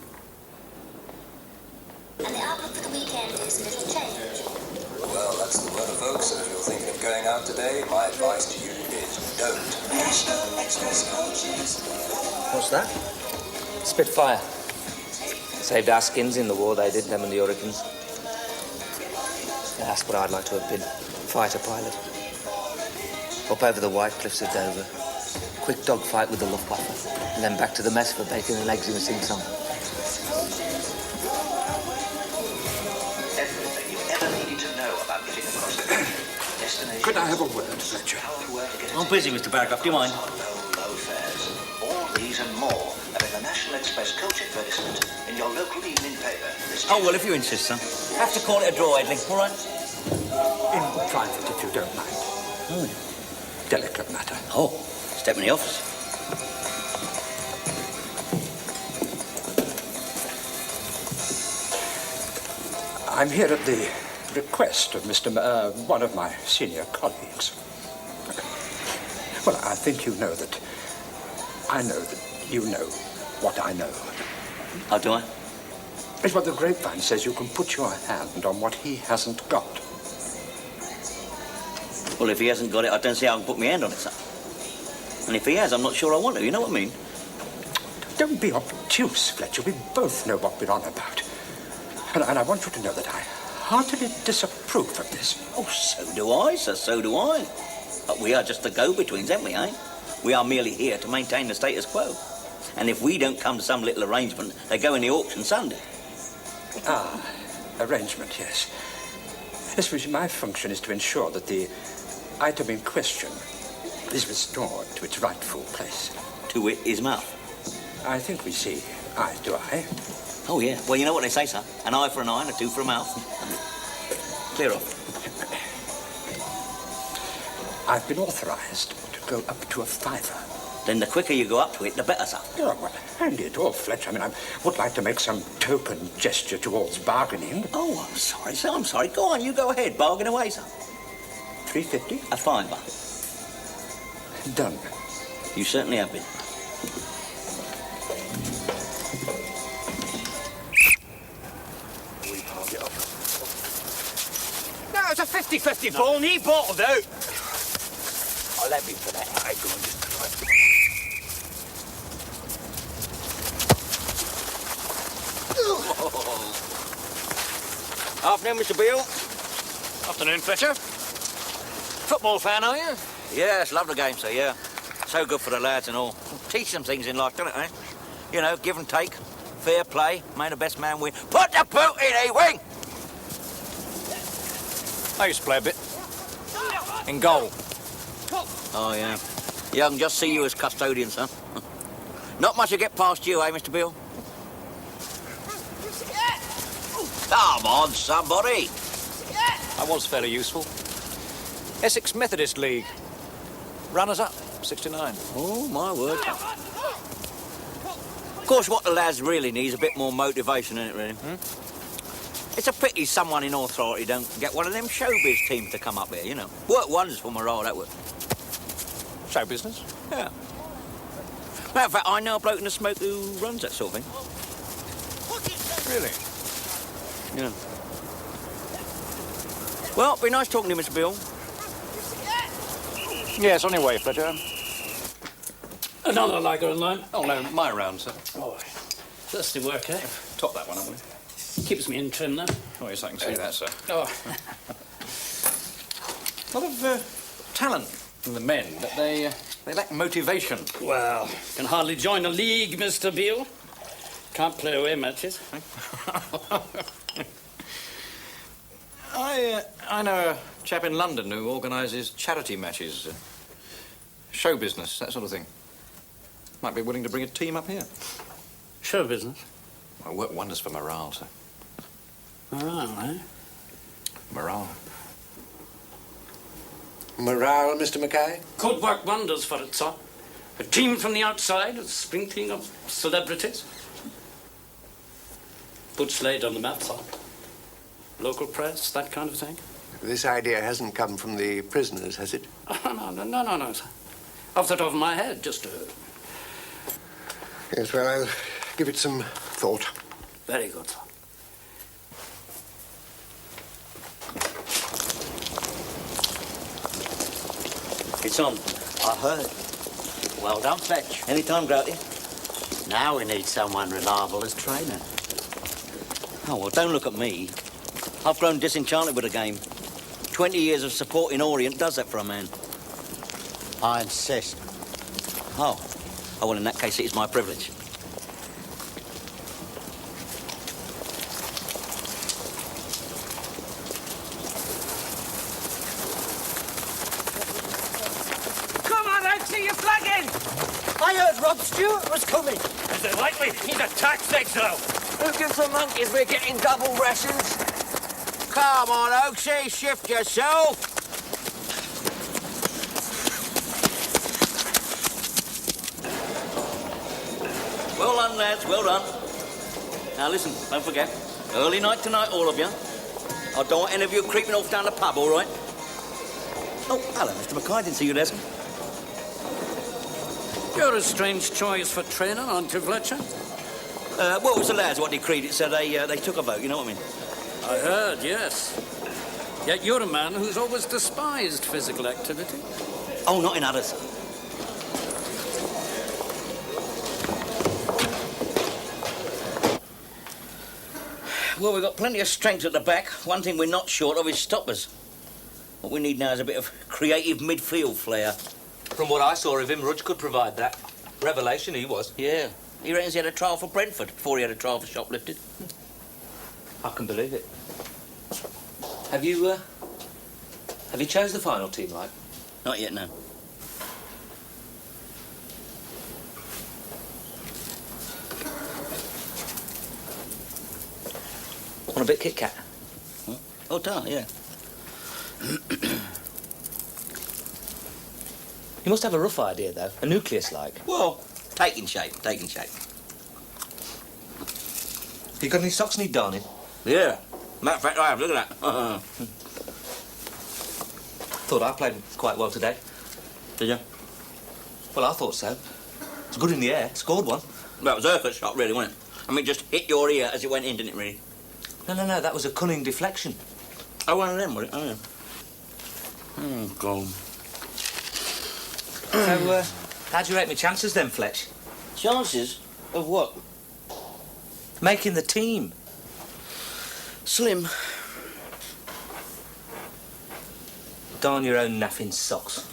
Speaker 21: And the outlook for the weekend is little change.
Speaker 22: Well, that's the word of folks, and if you're thinking of going out today, my advice to you is don't. National Express coaches.
Speaker 15: What's that? Spitfire. Saved our skins in the war they did, them and the Hurricanes. Yeah, that's what I'd like to have been. Fighter pilot. Up over the White Cliffs of Dover. Quick dogfight with the Luftwaffe. And then back to the mess for bacon and eggs in a sing-song.
Speaker 22: Everything you ever needed to know about getting across the destination.
Speaker 5: Could I have a word, Fletcher?
Speaker 9: I'm busy, Mr. Barraclough. Do you mind?
Speaker 22: Low fares. All these and more are in the National Express coach advertisement in your local evening paper.
Speaker 9: Oh, well, if you insist, son. Have to call it a draw, Edley, all right?
Speaker 5: In private, if you don't mind.
Speaker 9: Oh.
Speaker 5: Delicate matter.
Speaker 9: Oh, step in the office.
Speaker 5: I'm here at the request of one of my senior colleagues. Well, I think you know that I know that you know what I know.
Speaker 9: How do I?
Speaker 5: It's what the grapevine says. You can put your hand on what he hasn't got.
Speaker 9: Well, if he hasn't got it, I don't see how I can put my hand on it, son. And if he has, I'm not sure I want to. You know what I mean?
Speaker 5: Don't be obtuse, Fletcher. We both know what we're on about. And I want you to know that I heartily disapprove of this.
Speaker 9: Oh, so do I, sir, so do I. But we are just the go-betweens, aren't we, eh? We are merely here to maintain the status quo. And if we don't come to some little arrangement, they go in the auction Sunday.
Speaker 5: Ah, arrangement, yes. Yes, my function is to ensure that the item in question is restored to its rightful place.
Speaker 9: To it, his mouth.
Speaker 5: I think we see eye to eye.
Speaker 9: Oh, yeah. Well, you know what they say, sir. An eye for an eye and a tooth for a mouth. Clear off.
Speaker 5: I've been authorised to go up to a fiver.
Speaker 9: Then the quicker you go up to it, the better, sir.
Speaker 5: Oh, well, hang it all, Fletcher. I mean, I would like to make some token gesture towards bargaining.
Speaker 9: Oh, I'm sorry, sir. I'm sorry. Go on, you go ahead. Bargain away, sir.
Speaker 5: $3.50?
Speaker 9: A fiver.
Speaker 5: Done.
Speaker 9: You certainly have been.
Speaker 19: No, it's a 50-50 ball, and he bottled out.
Speaker 9: I'll have him for that. I go on, just Afternoon, Mr. Beale.
Speaker 16: Afternoon, Fletcher. Football fan, are you?
Speaker 9: Yeah, it's a lovely game, sir, yeah. So good for the lads and all. Teach them things in life, doesn't it, eh? You know, give and take, fair play, may the best man win. Put the boot in, E-wing!
Speaker 16: I used to play a bit. In goal.
Speaker 9: Oh, yeah. Yeah, I can just see you as custodian, son. Not much to get past you, eh, Mr. Beale? Come on, somebody!
Speaker 16: I was fairly useful. Essex Methodist League. Runners-up, 69.
Speaker 9: Oh, my word. Of course, what the lads really need is a bit more motivation, isn't it, really? It's a pity someone in authority don't get one of them showbiz teams to come up here, you know. Work wonders for morale, that would.
Speaker 16: Show business?
Speaker 9: Yeah. Matter of fact, I know a bloke in the smoke who runs that sort of thing.
Speaker 11: Really?
Speaker 9: Yeah. Well, be nice talking to you, Mr. Bill.
Speaker 11: Yes, on your way, Fletcher.
Speaker 4: Another lager in line.
Speaker 11: Oh, no, my round, sir.
Speaker 4: Oh, thirsty work, eh?
Speaker 11: Top that one, haven't we?
Speaker 4: Keeps me in trim, though.
Speaker 11: Oh, yes, I can see that, sir.
Speaker 4: Oh.
Speaker 11: A lot of talent from the men, but they lack motivation.
Speaker 4: Well, can hardly join a league, Mr. Beale. Can't play away matches.
Speaker 11: I know a chap in London who organises charity matches, show business, that sort of thing. Might be willing to bring a team up here.
Speaker 4: Show business?
Speaker 11: Well, work wonders for morale, sir.
Speaker 4: Morale, eh?
Speaker 11: Morale.
Speaker 10: Morale, Mr. Mackay?
Speaker 4: Could work wonders for it, sir. A team from the outside, a sprinkling of celebrities. Put Slade on the map, sir. Local press, that kind of thing.
Speaker 10: This idea hasn't come from the prisoners, has it?
Speaker 4: Oh, no, sir. Off the top of my head, just
Speaker 10: Yes, well, I'll give it some thought.
Speaker 4: Very good, sir.
Speaker 9: It's on.
Speaker 1: I heard. Well done, Fletch.
Speaker 9: Anytime, Grouty.
Speaker 1: Now we need someone reliable as trainer.
Speaker 9: Oh, well, don't look at me. I've grown disenchanted with the game. 20 years of support in Orient does that for a man.
Speaker 1: I insist.
Speaker 9: Oh, well, in that case, it is my privilege.
Speaker 3: Come on, Oaksy, you're flagging! I heard Rob Stewart was coming.
Speaker 11: Is it likely? He's a tax exile.
Speaker 3: Who gives the monkeys we're getting double rations?
Speaker 9: Come on, Oaksy, shift yourself. Well done, lads, well done. Now, listen, don't forget, early night tonight, all of you. I don't want any of you creeping off down the pub, all right? Oh, hello, Mr. Mackay, didn't see you there, sir.
Speaker 4: You're a strange choice for trainer, aren't you, Fletcher?
Speaker 9: Well, it was the lads what decreed it, so they took a vote, you know what I mean?
Speaker 4: I heard, yes. Yet you're a man who's always despised physical activity.
Speaker 9: Oh, not in others. Well, we've got plenty of strength at the back. One thing we're not short of is stoppers. What we need now is a bit of creative midfield flair.
Speaker 12: From what I saw of him, Rudge could provide that. Revelation he was.
Speaker 9: Yeah. He reckons he had a trial for Brentford before he had a trial for shoplifting.
Speaker 12: I can believe it. Have you chose the final team, like?
Speaker 9: Not yet, no.
Speaker 12: Want a bit Kit Kat?
Speaker 9: Huh? Oh, darn, yeah.
Speaker 12: You must have a rough idea, though. A nucleus, like.
Speaker 9: Well, taking shape.
Speaker 12: You got any socks need darning?
Speaker 9: Yeah. Matter of fact, I have. Look at that.
Speaker 12: Thought I played quite well today.
Speaker 9: Did you?
Speaker 12: Well, I thought so. It's good in the air. Scored one.
Speaker 9: That was Urquhart's shot, really, wasn't it? I mean, just hit your ear as it went in, didn't it, really?
Speaker 12: No. That was a cunning deflection.
Speaker 9: Oh, one of them, was it? Oh, yeah. Oh, God.
Speaker 12: So, how do you rate my chances then, Fletch?
Speaker 9: Chances? Of what?
Speaker 12: Making the team.
Speaker 9: Slim.
Speaker 12: Darn your own naffing socks.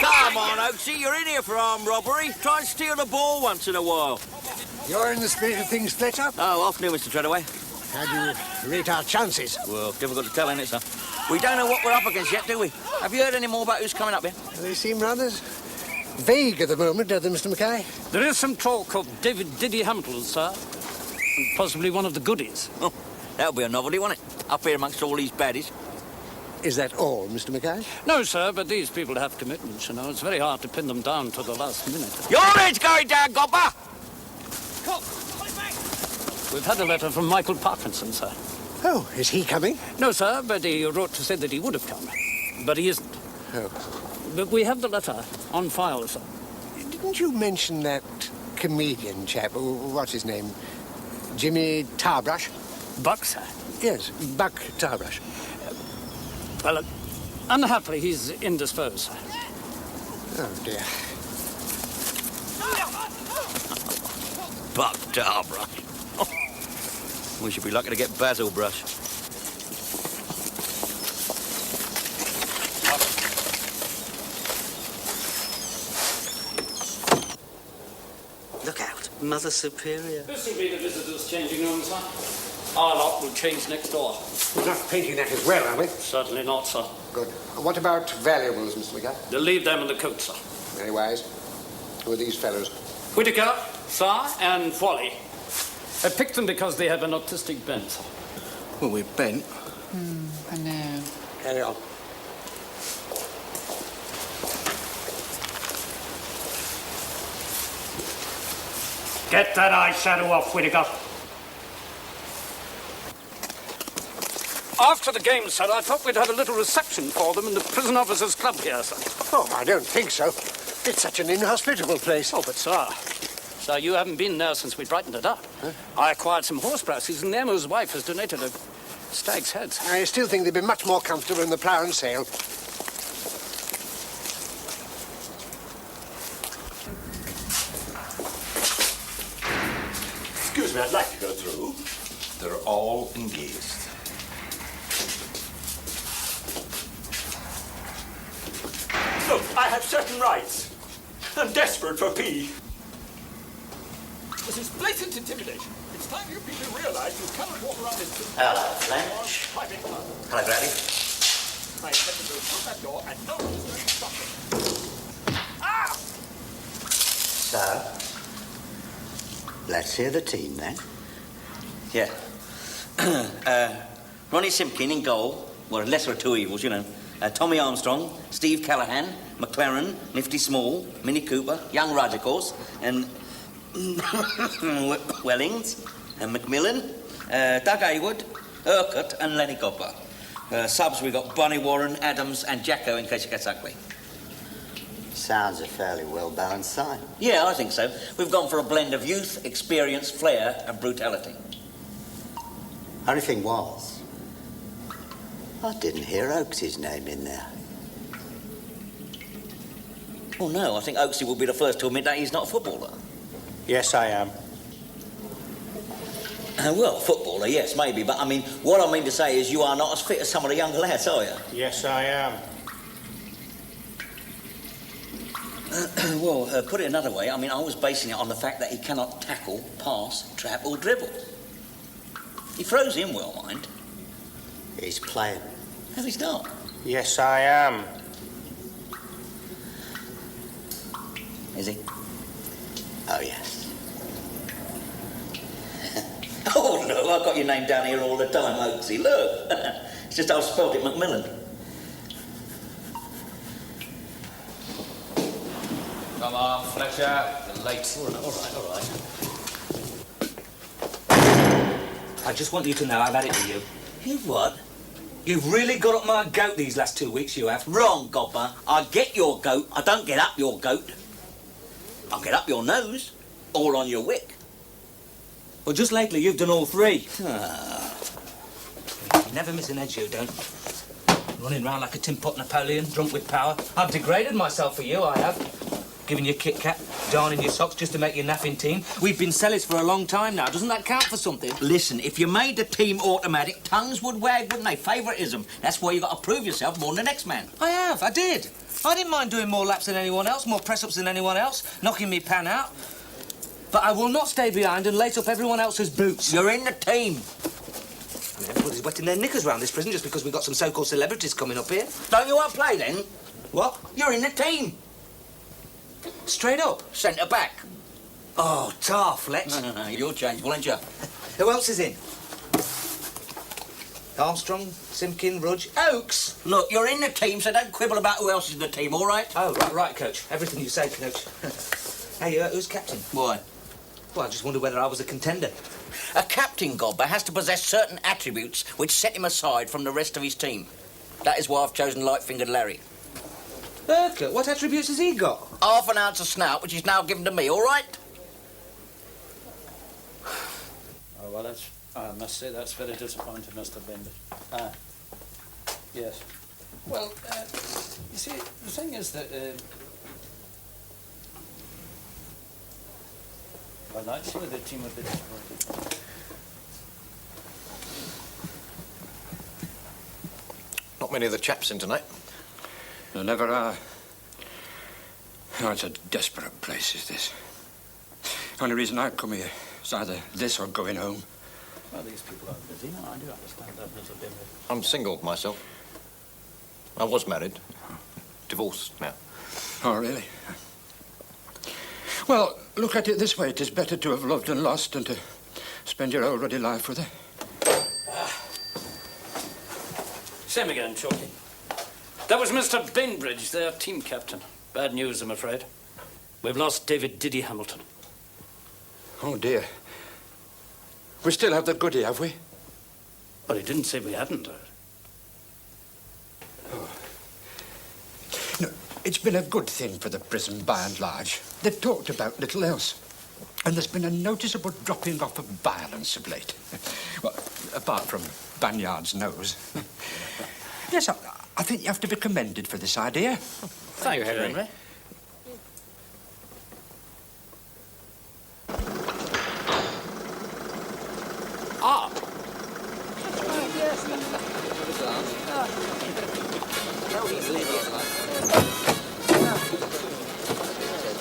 Speaker 9: Come on, Oaksy, you're in here for armed robbery. Try and steal the ball once in a while.
Speaker 10: You're in the spirit of things, Fletcher?
Speaker 9: Oh, afternoon, Mr. Treadaway.
Speaker 10: How do you rate our chances?
Speaker 9: Well, difficult to tell, ain't it, sir? We don't know what we're up against yet, do we? Have you heard any more about who's coming up here?
Speaker 10: They seem rather vague at the moment, don't they, Mr. Mackay?
Speaker 4: There is some talk of David Diddy Hample, sir. And possibly one of the goodies.
Speaker 9: Oh, that would be a novelty, wouldn't it? Up here amongst all these baddies.
Speaker 10: Is that all, Mr. Mackay?
Speaker 4: No, sir, but these people have commitments, you know. It's very hard to pin them down to the last minute.
Speaker 9: Your head's going down, Gopper!
Speaker 4: We've had a letter from Michael Parkinson, sir.
Speaker 7: Oh, is he coming?
Speaker 4: No, sir, but he wrote to say that he would have come. But he isn't.
Speaker 7: Oh.
Speaker 4: But we have the letter on file, sir.
Speaker 7: Didn't you mention that comedian chap? What's his name? Jimmy Tarbrush?
Speaker 4: Buck, sir?
Speaker 7: Yes, Buck Tarbrush.
Speaker 4: Well, unhappily, he's indisposed, sir.
Speaker 7: Oh, dear.
Speaker 9: Buck Tarbrush. We should be lucky to get Basil Brush.
Speaker 12: Look out, Mother Superior.
Speaker 4: This will be the visitors' changing room, sir. Our lot will change next door.
Speaker 7: We're not painting that as well, are we?
Speaker 4: Certainly not, sir.
Speaker 7: Good. What about valuables, Mr. McGuff?
Speaker 4: They'll leave them in the coat, sir.
Speaker 7: Very wise. Who are these fellows?
Speaker 4: Whittaker, sir, and Wally. I picked them because they have an autistic bent, sir.
Speaker 7: Well, we're bent.
Speaker 12: I know.
Speaker 7: Carry on.
Speaker 4: Get that eyeshadow off, Whittaker. After the game, sir, I thought we'd have a little reception for them in the prison officers' club here, sir.
Speaker 7: Oh, I don't think so. It's such an inhospitable place.
Speaker 4: Oh, but, sir, you haven't been there since we brightened it up.
Speaker 7: Huh?
Speaker 4: I acquired some horse braces, and Nemo's wife has donated a stag's head.
Speaker 7: I still think they'd be much more comfortable in the plough and sale.
Speaker 19: Excuse me, I'd like to go through. They're all engaged. Look, I have certain rights. I'm desperate for P. This is blatant intimidation. It's time you people realize you cannot walk around this...
Speaker 9: Hello, Fletch. Hello, Grady.
Speaker 19: I intend to go through that door and no one is going to stop me. Ah!
Speaker 1: So, let's hear the team then.
Speaker 9: Yeah. Ronnie Simpkin in goal. Well, lesser of two evils, you know. Tommy Armstrong, Steve Callahan, McLaren, Nifty Small, Minnie Cooper, Young Raj, of course, and Wellings, and Macmillan, Doug Haywood, Urquhart, and Lenny Copper. Subs, we got Bonnie Warren, Adams, and Jacko, in case it gets ugly.
Speaker 1: Sounds a fairly well-balanced side.
Speaker 9: Yeah, I think so. We've gone for a blend of youth, experience, flair, and brutality.
Speaker 1: Only thing was, I didn't hear Oakes's name in there.
Speaker 9: Oh, no, I think Oakesy will be the first to admit that he's not a footballer.
Speaker 6: Yes, I am.
Speaker 9: Well, footballer, yes, maybe, but I mean, what I mean to say is you are not as fit as some of the younger lads, are you?
Speaker 6: Yes, I am.
Speaker 9: Well, put it another way, I mean, I was basing it on the fact that he cannot tackle, pass, trap, or dribble. He throws in well, mind.
Speaker 1: He's playing.
Speaker 9: No, he's not.
Speaker 6: Yes, I am.
Speaker 9: Is he?
Speaker 1: Oh, yes.
Speaker 9: Oh, no, I've got your name down here all the time, Oaksy. Look. It's just I've spelled it Macmillan.
Speaker 12: Come on, Fletcher. You're late.
Speaker 17: All right.
Speaker 12: I just want you to know I've had it with you.
Speaker 9: You what?
Speaker 12: You've really got up my goat these last 2 weeks, you have.
Speaker 9: Wrong, Gopper. I get your goat. I don't get up your goat. I'll get up your nose. All on your wick.
Speaker 12: Well, just lately you've done all three. You never miss an edge, you don't. Running round like a tin pot Napoleon, drunk with power. I've degraded myself for you, I have. Giving you Kit Kat, darning your socks just to make you napping team. We've been sellers for a long time now. Doesn't that count for something?
Speaker 9: Listen, if you made the team automatic, tongues would wag, wouldn't they? Favouritism. That's why you got to prove yourself more than the next man.
Speaker 12: I did. I didn't mind doing more laps than anyone else, more press-ups than anyone else, knocking me pan out. But I will not stay behind and lace up everyone else's boots.
Speaker 9: You're in the team.
Speaker 12: I mean, everybody's wetting their knickers around this prison just because we've got some so-called celebrities coming up here.
Speaker 9: Don't you want to play, then?
Speaker 12: What?
Speaker 9: You're in the team.
Speaker 12: Straight up?
Speaker 9: Centre back.
Speaker 12: Oh, tar, Fletch.
Speaker 9: No, you're changeable, ain't you?
Speaker 12: Who else is in? Armstrong, Simpkin, Rudge, Oakes.
Speaker 9: Look, you're in the team, so don't quibble about who else is in the team, all right?
Speaker 12: Oh, right, Coach. Everything you say, Coach. Hey, who's captain?
Speaker 9: Why?
Speaker 12: Well, I just wondered whether I was a contender.
Speaker 9: A captain gobber has to possess certain attributes which set him aside from the rest of his team. That is why I've chosen Light-Fingered Larry.
Speaker 12: Urquhart, what attributes has he got?
Speaker 9: Half an ounce of snout, which is now given to me, all right?
Speaker 4: Oh, well, that's... I must say that's very disappointing, Mr. Bender. Yes. Well, you see, the thing is that... well, I'd say the team would be disappointed.
Speaker 11: Not many of the chaps in tonight.
Speaker 5: There never are. Oh, it's a desperate place, is this. Only reason I've come here is either this or going home.
Speaker 4: Well, these people are busy. No, I do understand that, Mr. Bender.
Speaker 11: I'm single myself. I was married. Divorced now.
Speaker 5: Oh, really? Well, look at it this way. It is better to have loved and lost than to spend your whole ruddy life with her.
Speaker 4: Same again, Chalky. That was Mr. Bainbridge, their team captain. Bad news, I'm afraid. We've lost David Diddy Hamilton.
Speaker 5: Oh, dear. We still have the goodie, have we?
Speaker 4: But he didn't say we hadn't.
Speaker 5: Oh. No, it's been a good thing for the prison, by and large. They've talked about little else. And there's been a noticeable dropping off of violence of late. Well, apart from Banyard's nose. Yes, I think you have to be commended for this idea.
Speaker 4: Thank you, Henry. Ah!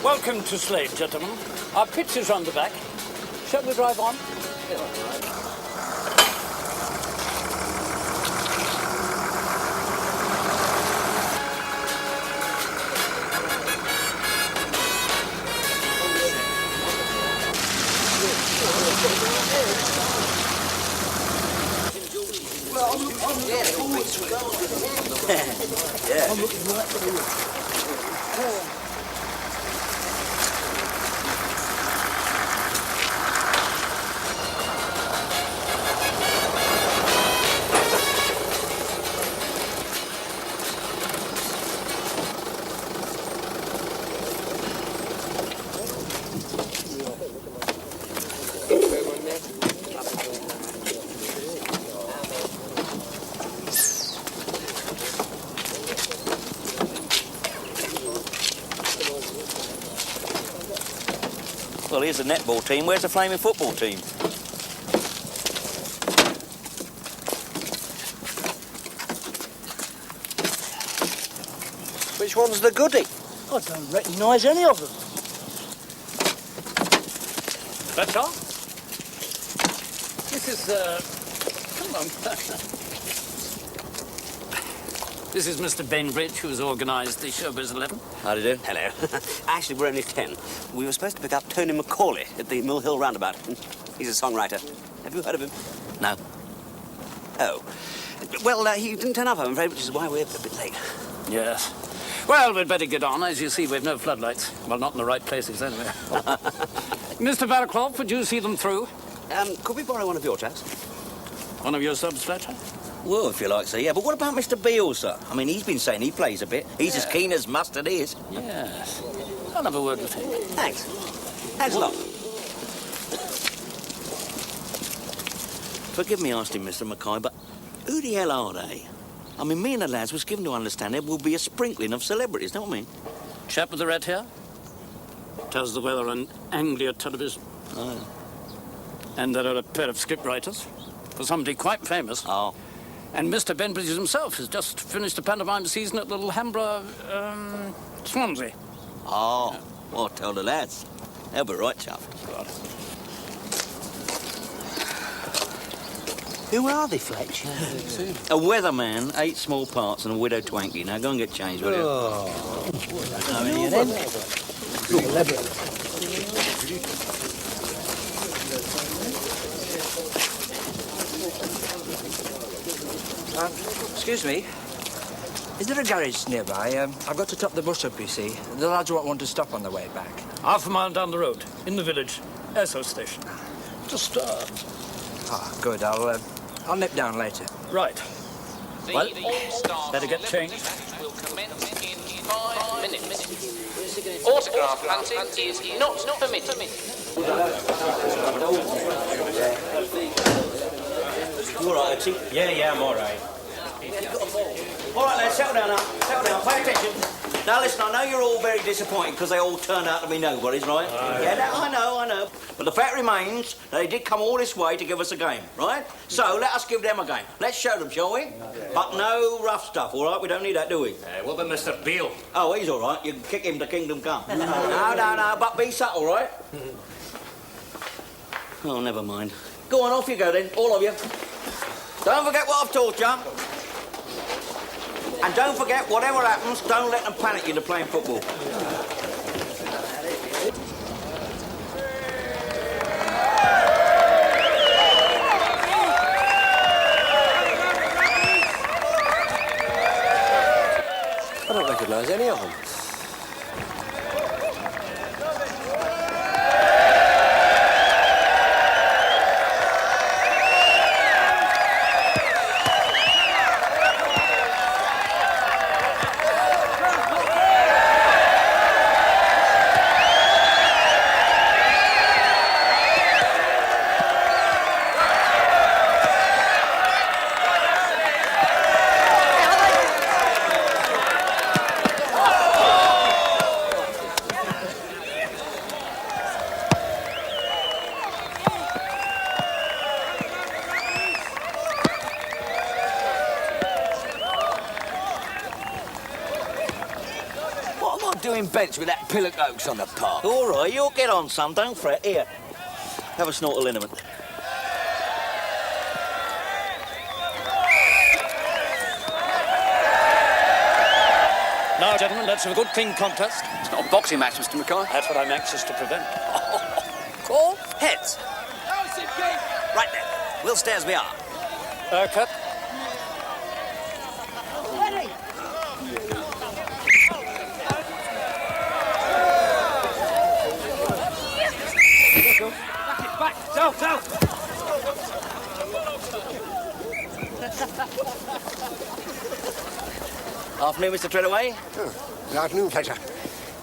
Speaker 4: Welcome to Slade, gentlemen. Our pitch is round the back. Shall we drive on?
Speaker 9: Yeah. Well, here's the netball team. Where's the flaming football team? Which one's the goodie?
Speaker 18: I don't recognise any of them.
Speaker 4: Fletcher? This is, come on. This is Mr. Bainbridge, who's organised the Showbiz 11.
Speaker 9: How do you do?
Speaker 8: Hello. Actually, we're only 10. We were supposed to pick up Tony Macaulay at the Mill Hill Roundabout. He's a songwriter. Have you heard of him?
Speaker 9: No.
Speaker 8: Oh. Well, he didn't turn up, I'm afraid, which is why we're a bit late.
Speaker 4: Yes. Well, we'd better get on. As you see, we've no floodlights. Well, not in the right places, anyway. Mr. Barraclough, would you see them through?
Speaker 8: Could we borrow one of your chaps?
Speaker 4: One of your subs, Fletcher?
Speaker 9: Well, if you like, sir, yeah. But what about Mr. Beale, sir? I mean, he's been saying he plays a bit. He's as keen as mustard is.
Speaker 4: Yes. I'll have a word with him.
Speaker 8: Thanks. Thanks a lot.
Speaker 9: Forgive me asking, Mr. Mackay, but who the hell are they? I mean, me and the lads was given to understand there will be a sprinkling of celebrities, don't we?
Speaker 4: Chap with the red hair? Tells the weather on Anglia television.
Speaker 9: Oh.
Speaker 4: And there are a pair of scriptwriters for somebody quite famous.
Speaker 9: Oh.
Speaker 4: And Mr. Bainbridge himself has just finished a pantomime season at Little Hambra, Swansea.
Speaker 9: Oh, well, tell the lads. They'll be right, chap.
Speaker 4: God.
Speaker 18: Who are they, Fletcher?
Speaker 9: A weatherman, 8 small parts, and a widow twanky. Now go and get changed, will you?
Speaker 18: Oh. How many of them? 11.
Speaker 12: Excuse me. Is there a garage nearby? I've got to top the bus up, you see. The lads won't want to stop on the way back.
Speaker 4: Half a mile down the road, in the village, Esso station. Just
Speaker 5: Good, I'll nip down later.
Speaker 4: Right. Well, better get changed.
Speaker 12: Will commence in 5 minutes. Autograph hunting is not permitted.
Speaker 9: You all right, Oaksy?
Speaker 6: Yeah, I'm all right.
Speaker 9: All right, lads, settle down now. Settle down, pay attention. Now, listen, I know you're all very disappointed because they all turned out to be nobodies, right? Yeah, I know. But the fact remains that they did come all this way to give us a game, right? So, let us give them a game. Let's show them, shall we? But no rough stuff, all right? We don't need that, do we?
Speaker 12: What about Mr. Beale?
Speaker 9: Oh, he's all right. You can kick him to kingdom come. No, but be subtle, right? Oh, never mind. Go on, off you go then, all of you. Don't forget what I've taught you. And don't forget, whatever happens, don't let them panic you into playing football.
Speaker 10: I don't recognise any of them.
Speaker 9: Doing bench with that pillock oaks on the park. All right, you'll get on some, don't fret. Here, have a snort of liniment.
Speaker 4: Now, gentlemen, let's have a good, clean contest.
Speaker 8: It's not a boxing match, Mr. McCoy.
Speaker 4: That's what I'm anxious to prevent.
Speaker 8: Call heads. Right there. We'll stay as we are.
Speaker 4: Cut.
Speaker 3: Go!
Speaker 9: Afternoon, Mr. Treadaway.
Speaker 7: Oh, good afternoon, Fletcher.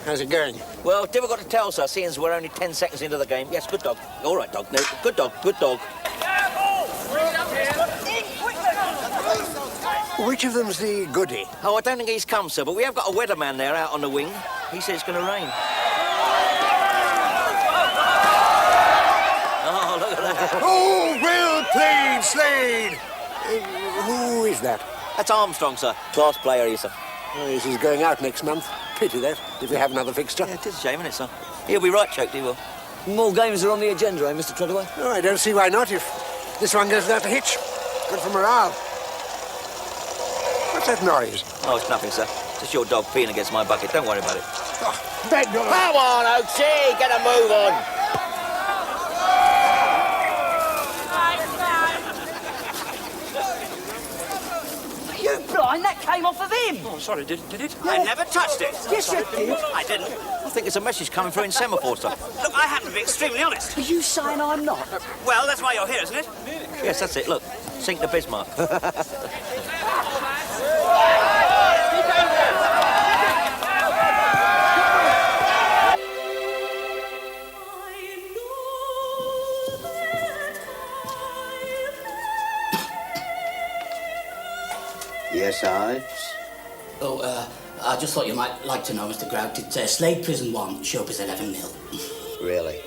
Speaker 7: How's it going?
Speaker 9: Well, difficult to tell, sir, seeing as we're only 10 seconds into the game. Yes, good dog. All right, dog. No, good dog, good dog.
Speaker 7: Which of them's the goodie?
Speaker 9: Oh, I don't think he's come, sir, but we have got a weatherman there out on the wing. He says it's going to rain. Oh, look at that.
Speaker 7: Oh, well played, Slade! Who is that?
Speaker 9: That's Armstrong, sir. Class player, he is, sir.
Speaker 7: Oh, he's going out next month. Pity that, if we have another fixture.
Speaker 9: Yeah, it is a shame, isn't it, sir? He'll be right choked, he will.
Speaker 15: More games are on the agenda, eh, Mr. Treadaway?
Speaker 7: Oh, I don't see why not, if this one goes without a hitch. Good for morale. What's that noise?
Speaker 9: Oh, it's nothing, sir. Just your dog peeing against my bucket. Don't worry about it.
Speaker 7: Oh, bed your...
Speaker 9: Come on, Oaksy! Get a move on!
Speaker 12: You blind, that came off of him.
Speaker 4: Oh, sorry, did it?
Speaker 8: I never touched it.
Speaker 12: Yes, you did.
Speaker 8: I didn't.
Speaker 9: I think it's a message coming through in semaphore, sir.
Speaker 8: Look, I happen to be extremely honest.
Speaker 12: Are you saying I'm not?
Speaker 8: Well, that's why you're here, isn't it?
Speaker 9: Yes, that's it. Look, sink the Bismarck.
Speaker 1: Yes, Ives?
Speaker 13: Oh, I just thought you might like to know, Mr. Grout. It's Slade Prison 1, show up is 11-0.
Speaker 1: Really?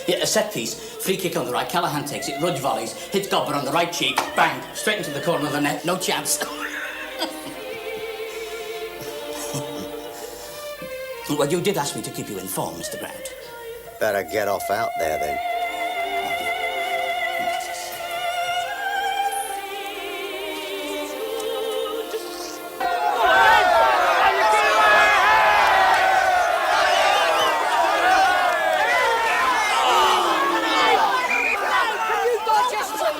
Speaker 13: Yeah, a set piece, free kick on the right, Callahan takes it, Rudge volleys, hits Gobber on the right cheek, bang, straight into the corner of the net, no chance. Well, you did ask me to keep you informed, Mr. Grout.
Speaker 1: Better get off out there, then.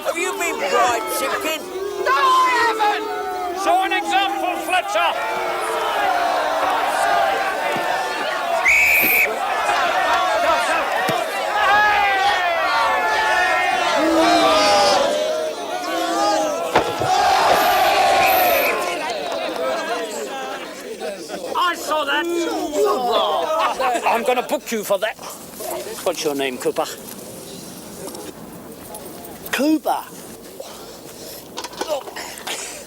Speaker 9: Have you been bribed, chicken?
Speaker 4: No, I haven't! Show an example, Fletcher! going to book you for that. What's your name, Cooper?
Speaker 18: Cooper.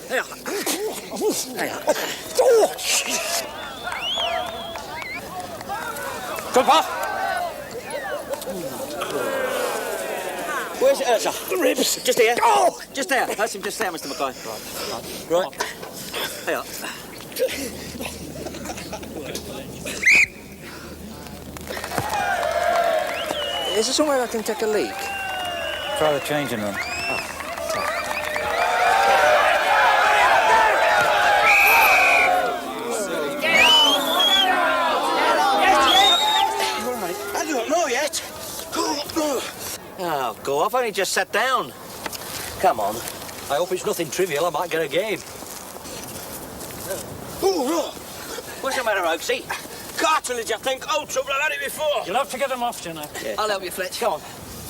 Speaker 4: Here. Cooper!
Speaker 9: Where's it hurt, sir?
Speaker 18: The ribs.
Speaker 9: Just here.
Speaker 18: Oh!
Speaker 9: Just there. That's him just there, Mr. Mackay. Right. Here.
Speaker 15: Is there somewhere I can take a leak?
Speaker 11: Try the changing room.
Speaker 18: I don't know yet.
Speaker 9: Oh, go off. I've only just sat down. Come on.
Speaker 15: I hope it's nothing trivial. I might get a game.
Speaker 9: What's the matter, Oaksy?
Speaker 3: Cartilage, I think. Oh, trouble, I've had it before.
Speaker 4: You'll have to get him off, you know.
Speaker 9: Yeah.
Speaker 18: I'll help you, Fletch.
Speaker 9: Come on.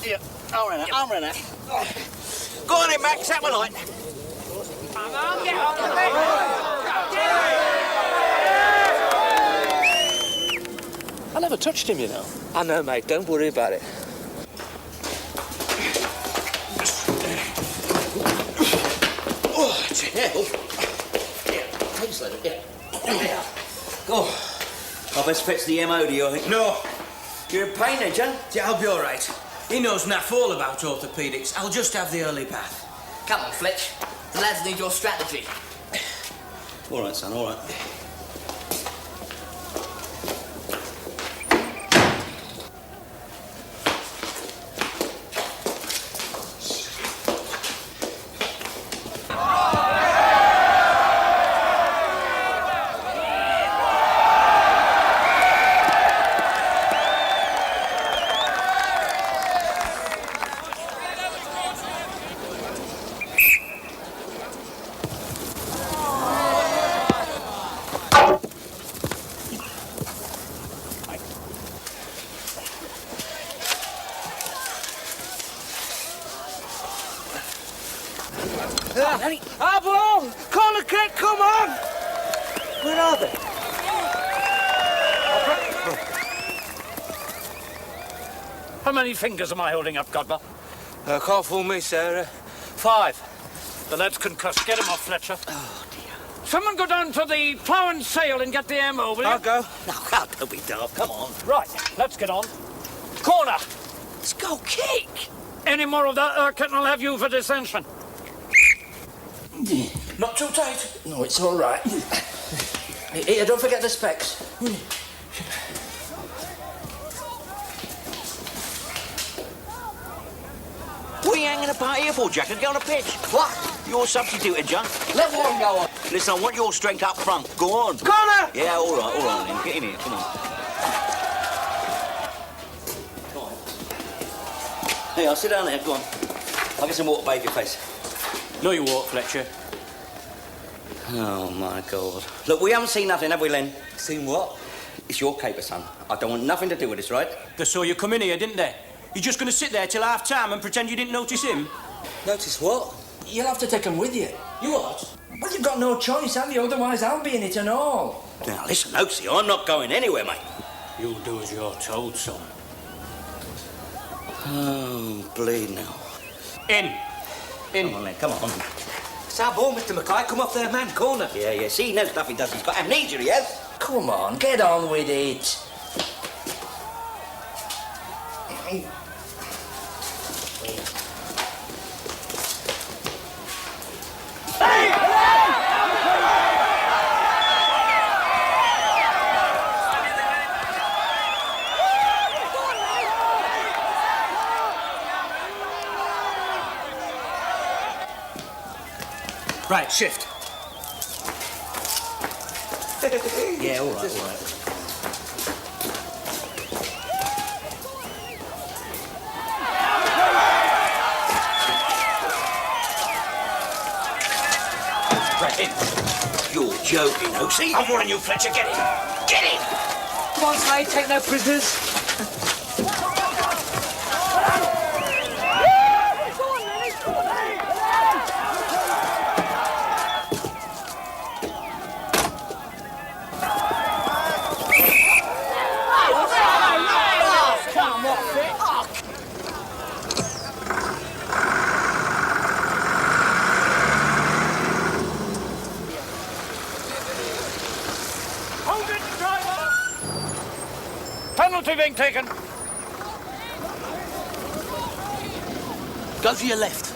Speaker 18: Yeah, I'll run it. I'll run it.
Speaker 9: Go on in, Max. Have a light.
Speaker 3: Come on, get on the bed.
Speaker 15: I never touched him, you know. I know, mate. Don't worry about it.
Speaker 9: Oh, it's hell. Yeah, take a slow. Yeah. Go. I best fetch the MO, do you think?
Speaker 3: No.
Speaker 9: You're in pain, then, John?
Speaker 3: Yeah, I'll be all right. He knows naff all about orthopaedics. I'll just have the early bath.
Speaker 13: Come on, Fletch. The lads need your strategy.
Speaker 9: All right, son, all right.
Speaker 3: Avalon! Corner kick, come on!
Speaker 9: Where are they?
Speaker 4: How many fingers am I holding up, Godber?
Speaker 3: Can't fool me, sir. 5.
Speaker 4: The lads concussed. Get him off, Fletcher.
Speaker 9: Oh, dear.
Speaker 4: Someone go down to the plough and sail and get the MO, will you?
Speaker 3: I'll go.
Speaker 9: No, don't be daft. Come on.
Speaker 4: Right, let's get on. Corner!
Speaker 3: Let's go kick!
Speaker 4: Any more of that, Urquhart, and I'll have you for dissension.
Speaker 3: Not too tight.
Speaker 15: No, it's all right. Here, don't forget the specs.
Speaker 9: What are you hanging about here for, Jack? Get on a pitch. What? You're substituted, John.
Speaker 18: Let one go on.
Speaker 9: Listen, I want your strength up front. Go on.
Speaker 3: Corner!
Speaker 9: Yeah, all right, then. Get in here, come on. Hey, I'll sit down there, go on. I'll get some water, bathe your face.
Speaker 3: No, you won't, Fletcher.
Speaker 9: Oh, my God. Look, we haven't seen nothing, have we, Len?
Speaker 3: Seen what?
Speaker 9: It's your caper, son. I don't want nothing to do with this, right?
Speaker 3: They saw you come in here, didn't they? You're just going to sit there till half-time and pretend you didn't notice him?
Speaker 15: Notice what? You'll have to take him with you. You what? Well, you've got no choice, have you? Otherwise, I'll be in it and all.
Speaker 9: Now, listen, Oaksy, I'm not going anywhere, mate.
Speaker 4: You'll do as you're told, son.
Speaker 9: Oh, bleed now.
Speaker 3: In.
Speaker 9: Come on, Len, come on.
Speaker 15: It's our ball, Mr. Mackay. Come off there, man. Corner.
Speaker 9: Yeah, see, he knows stuff he does. He's got amnesia, he has.
Speaker 15: Come on, get on with it.
Speaker 3: Right, shift.
Speaker 9: Yeah, all right, all right.
Speaker 3: Right, in.
Speaker 9: You're joking, Oaksy.
Speaker 3: I'm warning you, Fletcher. Get in. Get in!
Speaker 15: Come on, Slade, take no prisoners.
Speaker 4: Casualty being taken.
Speaker 12: Go to your left.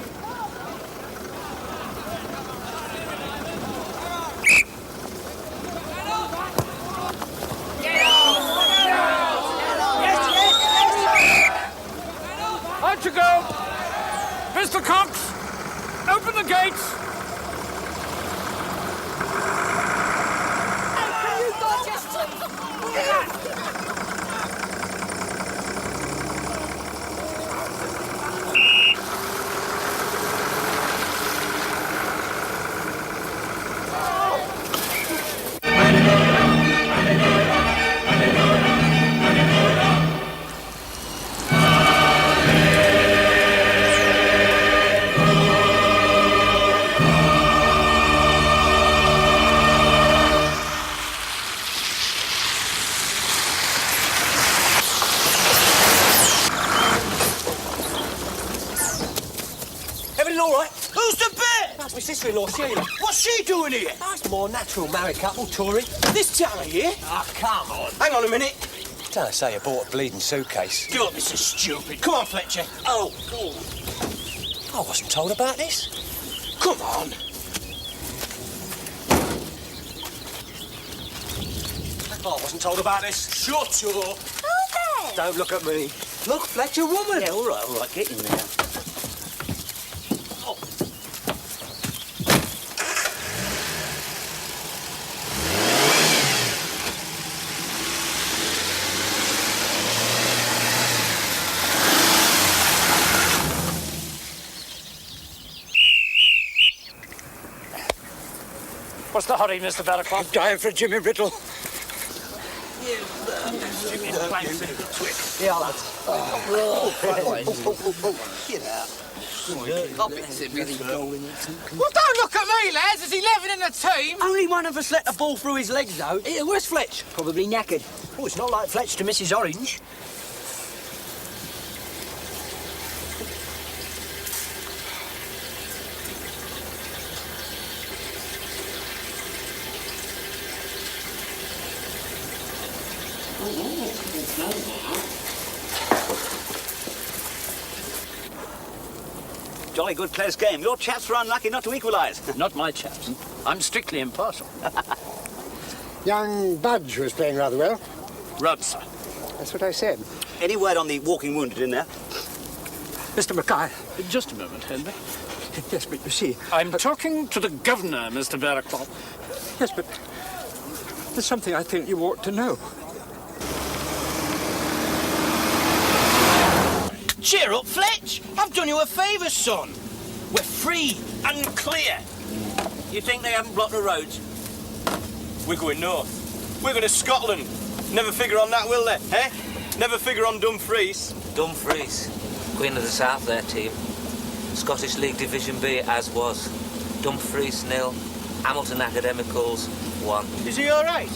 Speaker 4: Out you go. Mr. Cox, open the gates.
Speaker 3: Everything all right? Who's the bear?
Speaker 18: That's my sister-in-law, Sheila.
Speaker 3: What's she doing here?
Speaker 18: That's more natural married couple, Tory.
Speaker 3: This time of year?
Speaker 18: Ah, come on.
Speaker 3: Hang on a minute.
Speaker 18: Don't say you bought a bleeding suitcase.
Speaker 3: God, this is stupid. Come on, Fletcher. Oh, God.
Speaker 18: I wasn't told about this.
Speaker 3: Come on. I wasn't told about this. Shut up.
Speaker 18: Don't look at me. Look, Fletcher, woman.
Speaker 9: Yeah, all right, get in there.
Speaker 4: What's the hurry, Mr. Barraclough?
Speaker 5: I'm dying for Jimmy Riddle.
Speaker 18: Yeah, lads.
Speaker 3: Get out.
Speaker 2: Well, don't look at me, lads. Is he living in the team?
Speaker 18: Only one of us let the ball through his legs, though. Where's Fletch? Probably knackered. Oh, it's not like Fletch to Mrs. Orange.
Speaker 8: Jolly good close game. Your chaps were unlucky not to equalise.
Speaker 12: Not my chaps. I'm strictly impartial.
Speaker 7: Young Budge was playing rather well.
Speaker 12: Rod, sir.
Speaker 7: That's what I said.
Speaker 8: Any word on the walking wounded in there?
Speaker 18: Mr. Mackay.
Speaker 4: Just a moment, Henry.
Speaker 18: Yes, but you see...
Speaker 4: I'm talking to the governor, Mr. Barraclough.
Speaker 18: Yes, but there's something I think you ought to know.
Speaker 3: Cheer up, Fletch. I've done you a favour, son. We're free and clear.
Speaker 8: You think they haven't blocked the roads?
Speaker 6: We're going north. We're going to Scotland. Never figure on that, will they? Eh? Never figure on Dumfries.
Speaker 15: Dumfries. Queen of the South, their team. Scottish League Division B, as was. Dumfries 0, Hamilton Academicals 1.
Speaker 6: Is he all right?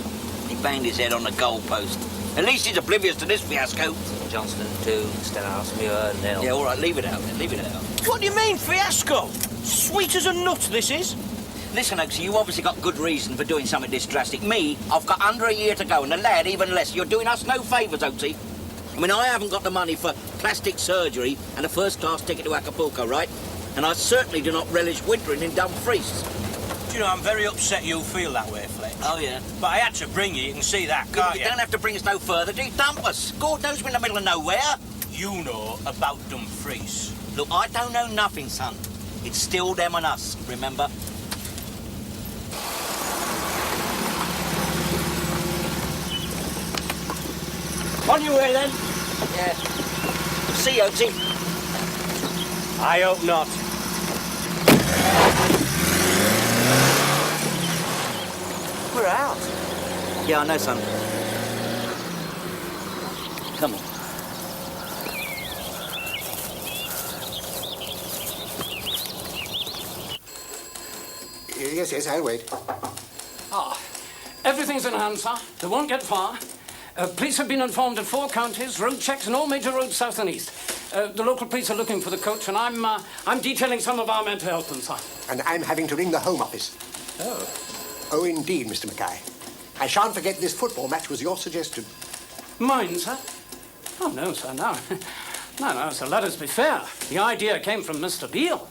Speaker 9: He banged his head on the goalpost. At least he's oblivious to this fiasco.
Speaker 15: Johnston 2, Stenhousemuir 0.
Speaker 9: Yeah, all right, leave it out then, leave it out.
Speaker 3: What do you mean, fiasco? Sweet as a nut, this is.
Speaker 9: Listen, Oaksy, you obviously got good reason for doing something this drastic. Me, I've got under a year to go, and the lad even less. You're doing us no favours, Oaksy. I mean, I haven't got the money for plastic surgery and a first-class ticket to Acapulco, right? And I certainly do not relish wintering in Dumfries.
Speaker 6: Do you know, I'm very upset you feel that way, Fletch.
Speaker 9: Oh, yeah?
Speaker 6: But I had to bring you. You can see that, can't
Speaker 9: You don't have to bring us no further, do you? Dump us. God knows we're in the middle of nowhere.
Speaker 6: You know about Dumfries.
Speaker 9: Look, I don't know nothing, son. It's still them and us, remember?
Speaker 3: On your way, then?
Speaker 9: Yeah. See you, Oaksy.
Speaker 6: I hope not.
Speaker 9: We're out. Yeah, I know, son. Come on.
Speaker 7: Yes, I'll wait.
Speaker 4: Everything's in hand, sir. They won't get far. Police have been informed in 4 counties, road checks on all major roads south and east. The local police are looking for the coach, and I'm detailing some of our men to help them, sir.
Speaker 7: And I'm having to ring the Home Office.
Speaker 4: Oh.
Speaker 7: Oh, indeed, Mr. Mackay. I shan't forget this football match was your suggestion.
Speaker 4: Mine, sir? Oh, no, sir, no. No, sir, let us be fair. The idea came from Mr. Beale.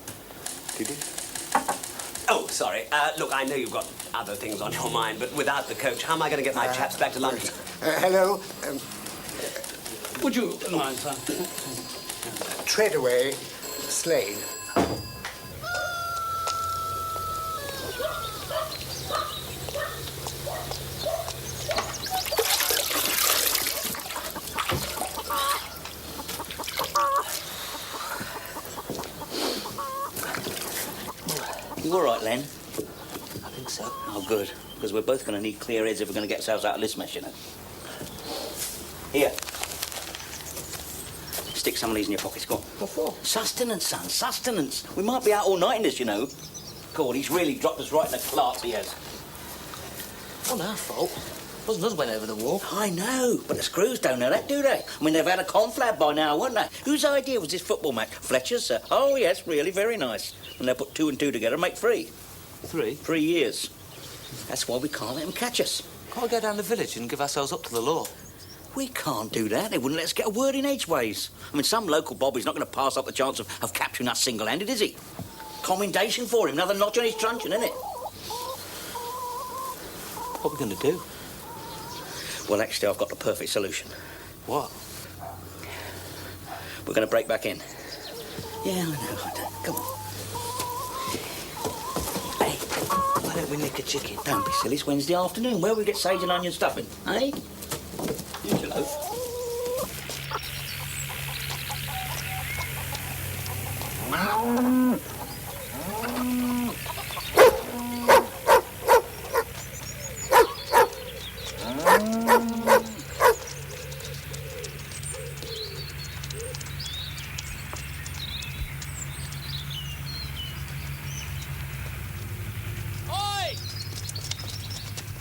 Speaker 8: Did it? Oh, sorry. Look, I know you've got other things on your mind, but without the coach, how am I going to get my chaps back to London?
Speaker 7: Hello.
Speaker 4: Would you mind, sir?
Speaker 7: Treadaway, Slade.
Speaker 9: You all right, Len?
Speaker 12: I think so.
Speaker 9: Oh, good. Because we're both going to need clear heads if we're going to get ourselves out of this mess, you know. Here. Stick some of these in your pockets, go on.
Speaker 12: What for?
Speaker 9: Sustenance, son, sustenance. We might be out all night in this, you know. God, he's really dropped us right in the clarts, he has.
Speaker 12: Not our fault. Wasn't us went over the wall.
Speaker 9: I know, but the screws don't know that, do they? I mean, they've had a conflab by now, wouldn't they? Whose idea was this football match? Fletcher's, sir? Oh, yes, really, very nice. When they put 2 and 2 together and make 3.
Speaker 12: 3?
Speaker 9: 3 years. That's why we can't let them catch us.
Speaker 12: Can't we go down the village and give ourselves up to the law?
Speaker 9: We can't do that. They wouldn't let us get a word in edgeways. I mean, some local bobby's not going to pass up the chance of capturing us single-handed, is he? Commendation for him. Another notch on his truncheon, isn't it?
Speaker 12: What are we going to do?
Speaker 9: Well, actually, I've got the perfect solution.
Speaker 12: What?
Speaker 9: We're going to break back in. Yeah, I know. Come on. Hey,
Speaker 12: why don't we nick a chicken?
Speaker 9: Don't be silly. It's Wednesday afternoon. Where we get sage and onion stuffing, eh? Here's your loaf.
Speaker 2: Oi!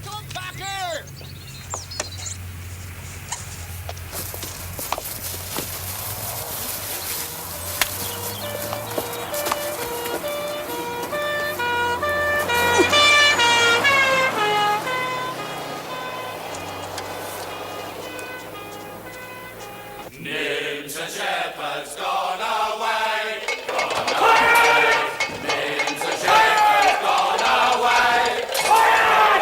Speaker 2: Come back here!
Speaker 19: Nymphs and shepherds gone away, gone away. Nymphs and shepherds gone away, gone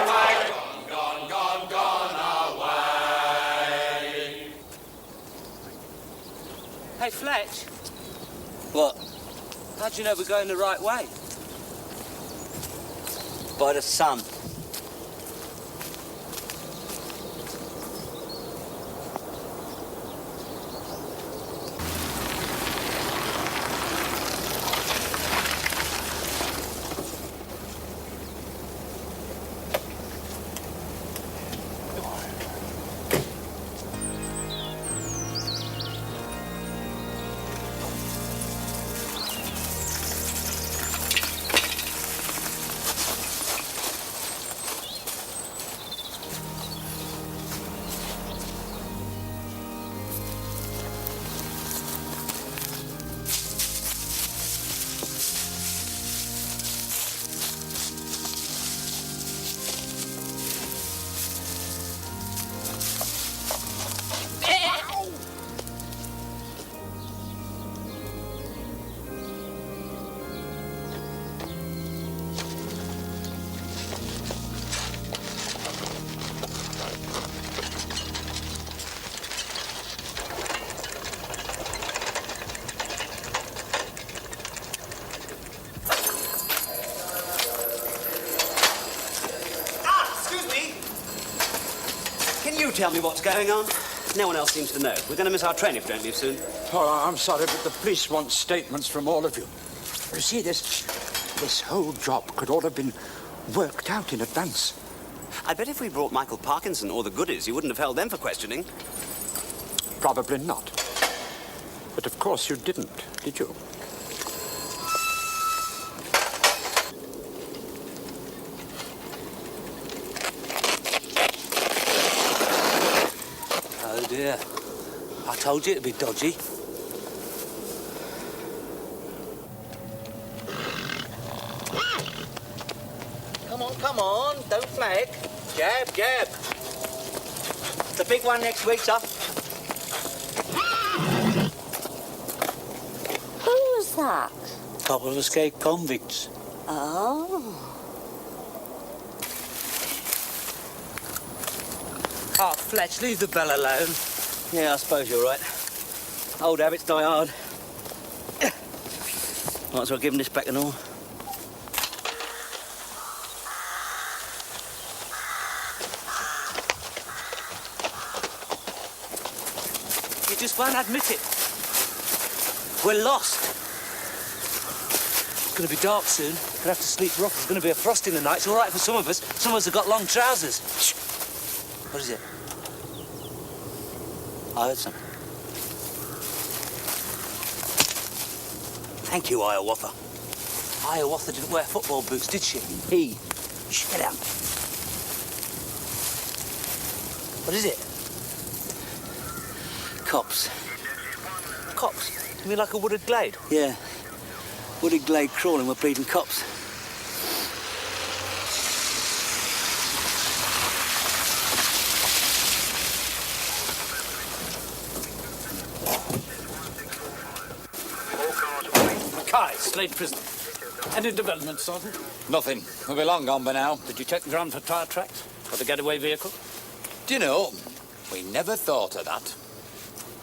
Speaker 19: away, gone away.
Speaker 12: Hey, Fletch.
Speaker 9: What?
Speaker 12: How do you know we're going the right way?
Speaker 9: By the sun.
Speaker 8: Tell me what's going on. No one else seems to know. We're going to miss our train if we don't leave soon.
Speaker 5: Oh, I'm sorry, but the police want statements from all of you. You see, this whole job could all have been worked out in advance.
Speaker 8: I bet if we brought Michael Parkinson or the goodies, you wouldn't have held them for questioning.
Speaker 5: Probably not. But of course you didn't, did you?
Speaker 12: Oh, dear. I told you it'd be dodgy.
Speaker 9: Come on, don't flag. Jab, jab. The big one next week, sir.
Speaker 14: that?
Speaker 17: Couple of escaped convicts.
Speaker 14: Oh.
Speaker 12: Oh, Fletch, leave the bell alone.
Speaker 8: Yeah, I suppose you're right. Old habits die hard. Might as well give him this back and all.
Speaker 12: You just won't admit it. We're lost. It's going to be dark soon. Gonna have to sleep rough. There's going to be a frost in the night. It's all right for some of us. Some of us have got long trousers. Shh. What is it?
Speaker 8: I heard something. Thank you, Hiawatha.
Speaker 12: Hiawatha didn't wear football boots, did she?
Speaker 8: He. Shh, get out.
Speaker 12: What is it?
Speaker 8: Cops.
Speaker 12: Cops? You mean like a wooded glade?
Speaker 8: Yeah. Wooded glade crawling with bleeding cops.
Speaker 4: Mackay, Slade Prison. Any development, Sergeant?
Speaker 11: Nothing. We'll be long gone by now.
Speaker 4: Did you check the ground for tyre tracks? For the getaway vehicle?
Speaker 11: Do you know, we never thought of that.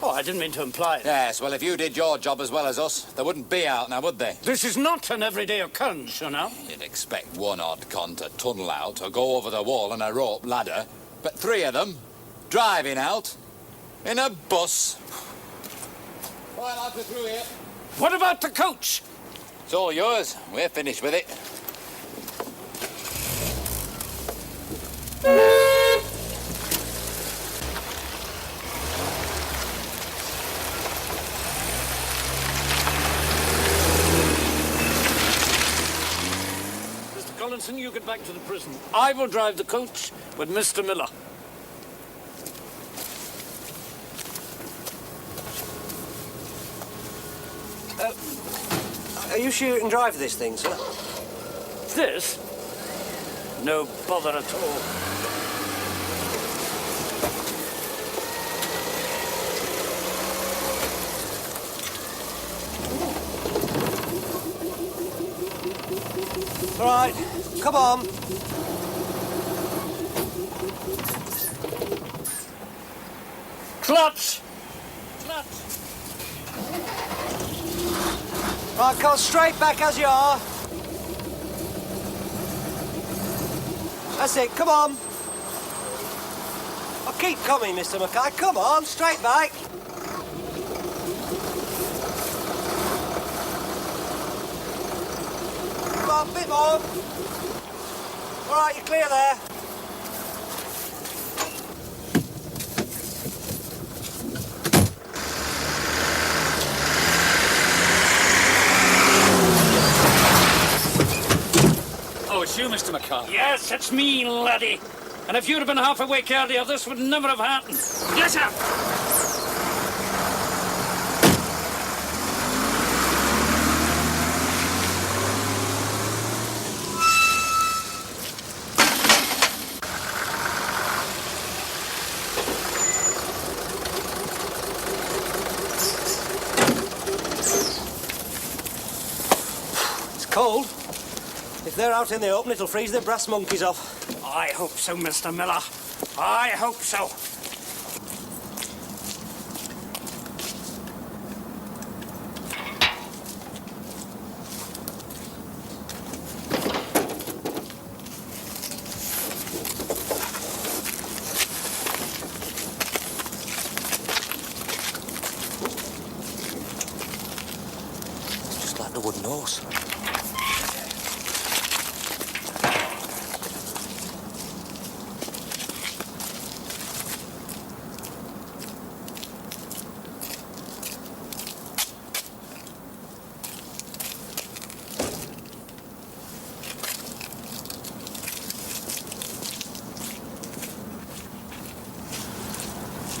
Speaker 4: Oh, I didn't mean to imply it.
Speaker 11: Yes, well, if you did your job as well as us, they wouldn't be out now, would they?
Speaker 4: This is not an everyday occurrence, you know.
Speaker 11: You'd expect one odd con to tunnel out or go over the wall on a rope ladder, but three of them driving out in a bus. Right, lads, we're through here.
Speaker 4: What about the coach?
Speaker 11: It's all yours. We're finished with it.
Speaker 4: Mr. Collinson, you get back to the prison. I will drive the coach with Mr. Miller.
Speaker 3: Are you sure you can drive this thing, sir?
Speaker 4: This? No bother at all.
Speaker 3: All right, come on.
Speaker 4: Clutch! Clutch!
Speaker 3: Right, come straight back as you are. That's it, come on. I'll keep coming, Mr. Mackay. Come on, straight back. Come on, a bit more. All right, you're clear there.
Speaker 4: Oh, it's you, Mr. Mackay? Yes, it's me, laddie. And if you'd have been half awake earlier, this would never have happened. Yes, sir.
Speaker 3: It's cold. If they're out in the open, it'll freeze their brass monkeys off.
Speaker 4: I hope so, Mr. Miller. I hope so.
Speaker 12: It's just like the wooden horse.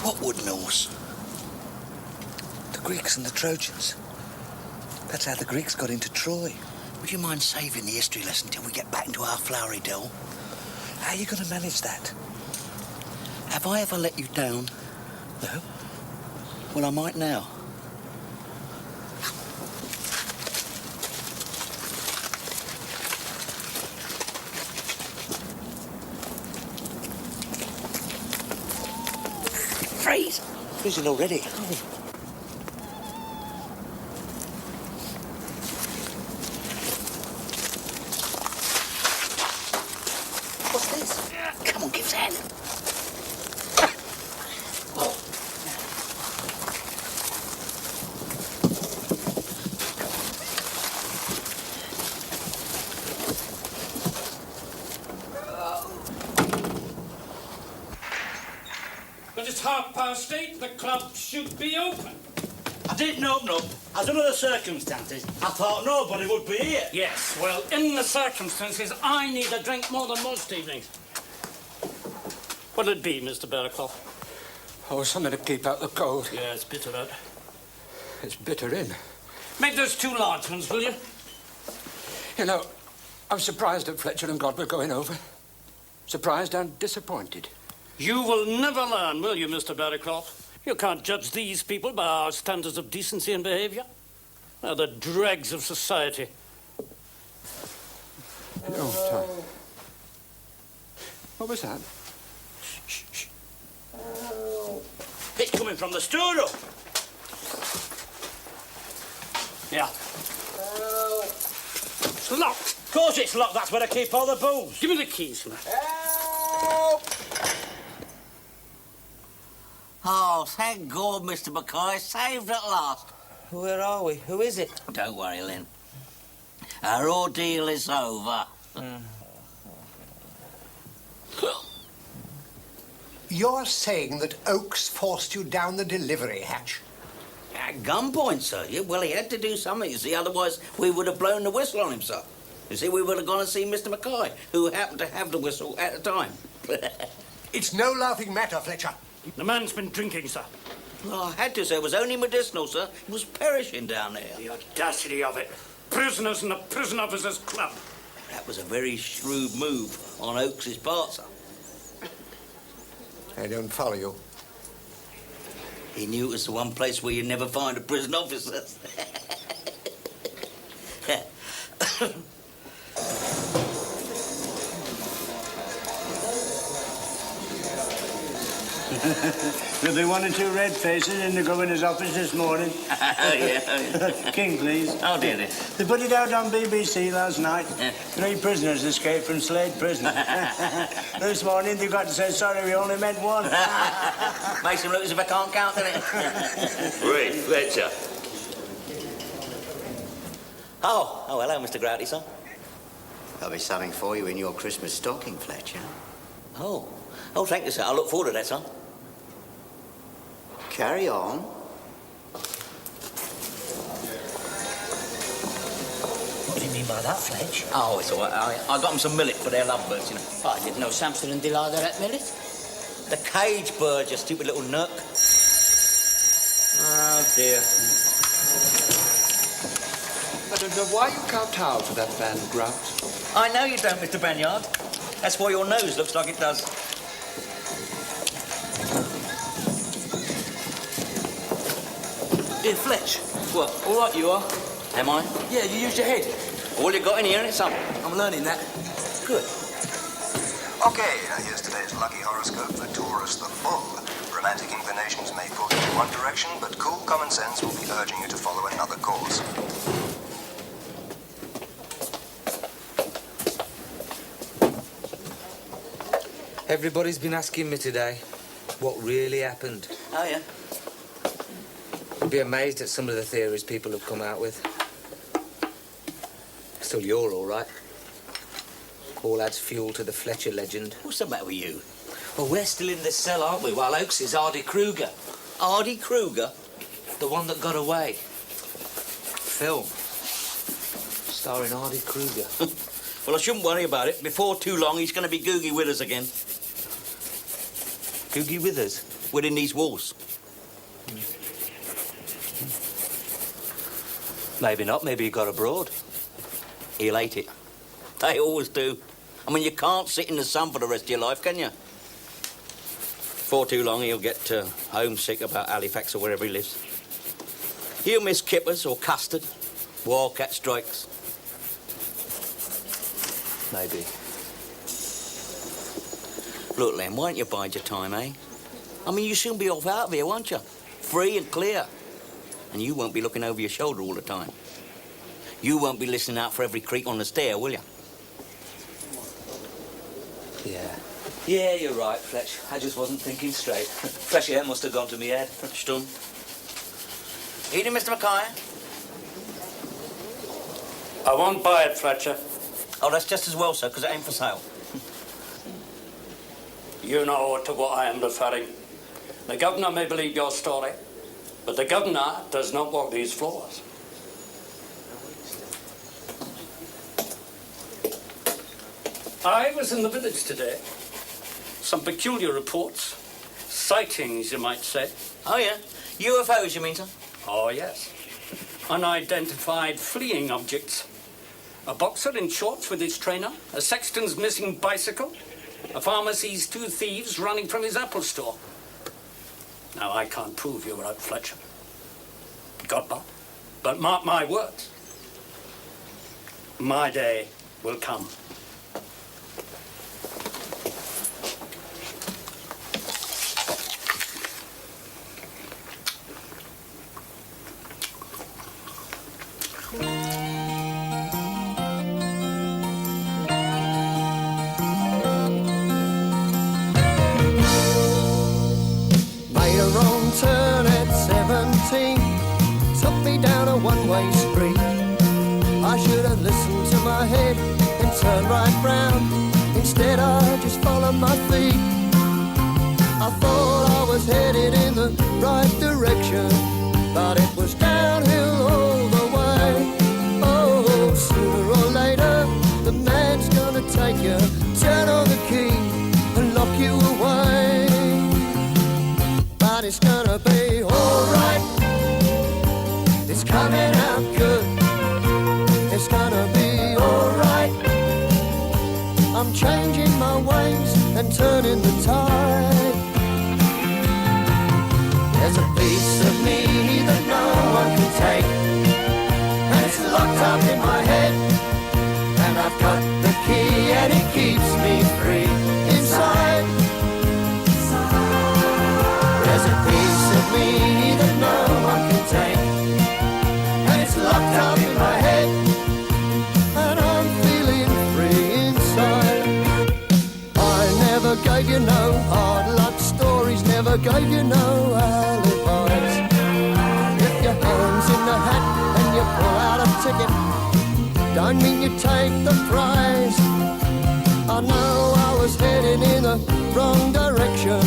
Speaker 9: What wooden horse? The Greeks and the Trojans. That's how the Greeks got into Troy. Would you mind saving the history lesson till we get back into our flowery dell? How are you going to manage that? Have I ever let you down? No. Well, I might now. freeze.
Speaker 12: Freezing already.
Speaker 9: What's this? Come on, give us a hand.
Speaker 4: But it's 8:30. The club should be open.
Speaker 3: I didn't open up. As under the circumstances, I thought nobody would be here.
Speaker 4: Yes, well, in the circumstances, I need a drink more than most evenings. What'll it be, Mr. Barraclough?
Speaker 5: Oh, something to keep out the cold.
Speaker 4: Yeah, it's bitter out.
Speaker 5: It's bitter in.
Speaker 4: Make those 2 large ones, will you?
Speaker 5: You know, I'm surprised that Fletcher and God were going over. Surprised and disappointed.
Speaker 4: You will never learn, will you, Mr. Barraclough? You can't judge these people by our standards of decency and behaviour. They're the dregs of society.
Speaker 5: Oh, Tom. What was that?
Speaker 3: Shh. It's coming from the storeroom. Yeah. It's locked. Of course it's locked. That's where I keep all the booze.
Speaker 4: Give me the keys, man.
Speaker 9: Oh, thank God, Mr. McCoy. Saved at last.
Speaker 12: Where are we? Who is it?
Speaker 9: Don't worry, Lynn. Our ordeal is over.
Speaker 7: You're saying that Oakes forced you down the delivery hatch?
Speaker 9: At gunpoint, sir. Yeah, well, he had to do something, you see. Otherwise, we would have blown the whistle on him, sir. You see, we would have gone and seen Mr. McCoy, who happened to have the whistle at the time.
Speaker 7: It's no laughing matter, Fletcher.
Speaker 4: The man's been drinking, sir.
Speaker 9: Well, I had to, sir. It was only medicinal, sir. He was perishing down there.
Speaker 4: The audacity of it. Prisoners in the Prison Officers' Club.
Speaker 9: That was a very shrewd move on Oakes's part, sir.
Speaker 7: I don't follow you.
Speaker 9: He knew it was the one place where you'd never find a prison officer.
Speaker 10: There'll be 1 or 2 red faces in the governor's office this morning.
Speaker 9: Yeah.
Speaker 10: King, please.
Speaker 9: Oh, dear.
Speaker 10: They put it out on BBC last night. 3 prisoners escaped from Slade Prison. This morning they got to say, sorry, we only meant 1.
Speaker 9: Makes him look as if I can't count, doesn't it?
Speaker 1: Right, Fletcher.
Speaker 9: Oh, hello, Mr. Grouty, sir.
Speaker 1: There'll be something for you in your Christmas stocking, Fletcher.
Speaker 9: Oh, thank you, sir. I look forward to that, sir.
Speaker 1: Carry on.
Speaker 18: What do you mean by that, Fletch?
Speaker 9: Oh, it's all right. I got them some millet for their lovebirds, you know.
Speaker 13: Oh, I didn't know Samson and Delilah had millet.
Speaker 9: The cage bird, you stupid little nook. Oh, dear.
Speaker 15: I don't know why you can't howl for that man, Grout.
Speaker 9: I know you don't, Mr. Banyard. That's why your nose looks like it does.
Speaker 12: Here, Fletch.
Speaker 9: What?
Speaker 12: All right, you are.
Speaker 9: Am I?
Speaker 12: Yeah, you used your head.
Speaker 9: All you got in here, ain't it, son?
Speaker 12: I'm learning that. Good.
Speaker 22: Okay, here's today's lucky horoscope for Taurus the Bull. Romantic inclinations may pull you in one direction, but cool common sense will be urging you to follow another course.
Speaker 15: Everybody's been asking me today what really happened.
Speaker 9: Oh, yeah.
Speaker 15: You'd be amazed at some of the theories people have come out with. Still, you're all right. All adds fuel to the Fletcher legend.
Speaker 9: What's the matter with you?
Speaker 12: Well, we're still in the cell, aren't we, while Oakes is Hardy Kruger.
Speaker 9: Hardy Kruger?
Speaker 12: The one that got away. Film. Starring Hardy Kruger.
Speaker 9: Well, I shouldn't worry about it. Before too long, he's going to be Googie Withers again.
Speaker 12: Googie Withers?
Speaker 9: Within these walls.
Speaker 12: Maybe not. Maybe he got abroad.
Speaker 9: He'll hate it. They always do. I mean, you can't sit in the sun for the rest of your life, can you? Before too long, he'll get homesick about Halifax or wherever he lives. He'll miss kippers or custard, wildcat strikes.
Speaker 12: Maybe.
Speaker 9: Look, Len, why don't you bide your time, eh? I mean, you'll soon be off out of here, won't you? Free and clear. And you won't be looking over your shoulder all the time. You won't be listening out for every creak on the stair, will you?
Speaker 12: Yeah, you're right, Fletch. I just wasn't thinking straight. Fresh air must have gone to me head.
Speaker 9: Stum. Eating, Mr. Mackay?
Speaker 4: I won't buy it, Fletcher.
Speaker 9: Oh, that's just as well, sir, because it ain't for sale.
Speaker 4: You know to what I am referring. The governor may believe your story, but the governor does not walk these floors. I was in the village today. Some peculiar reports. Sightings, you might say.
Speaker 9: Oh, yeah? UFOs, you mean, sir?
Speaker 4: Oh, yes. Unidentified fleeing objects. A boxer in shorts with his trainer, a sexton's missing bicycle, a farmer sees 2 thieves running from his apple store. Now, I can't prove you were out, Fletcher. God not. But mark my words. My day will come.
Speaker 14: Made a wrong turn at 17, took me down a one-way street. I should have listened to my head and turned right round. Instead I just followed my feet. I thought I was headed in the right direction, but it was downhill all the way. Oh, sooner or later the man's gonna take you, turn on the key and lock you away. But it's gonna be alright, it's coming out good, it's gonna be alright. I'm changing my ways and turning the tide. There's a piece of me that no one can take, and it's locked up in my head, and I've got the key and it keeps me free inside. There's a piece of me that no one can take, and it's locked up in my head, and I'm feeling free inside. I never gave you no hard luck stories, never gave you no alibis. If your hand's in the hat and you pull out a ticket, don't mean you take the prize. I know I was heading in the wrong direction,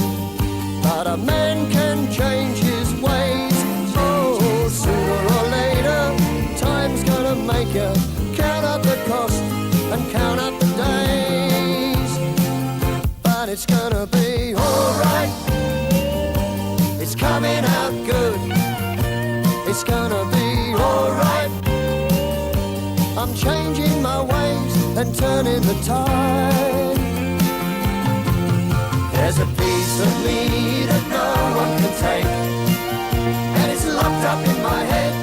Speaker 14: but a man can change his ways. Oh, sooner or later, time's gonna make you count up the cost and count up the days. But it's gonna be alright, it's coming out good, it's gonna be alright. I'm changing my ways and turning the tide. There's a piece of me that no one can take, and it's locked up in my head,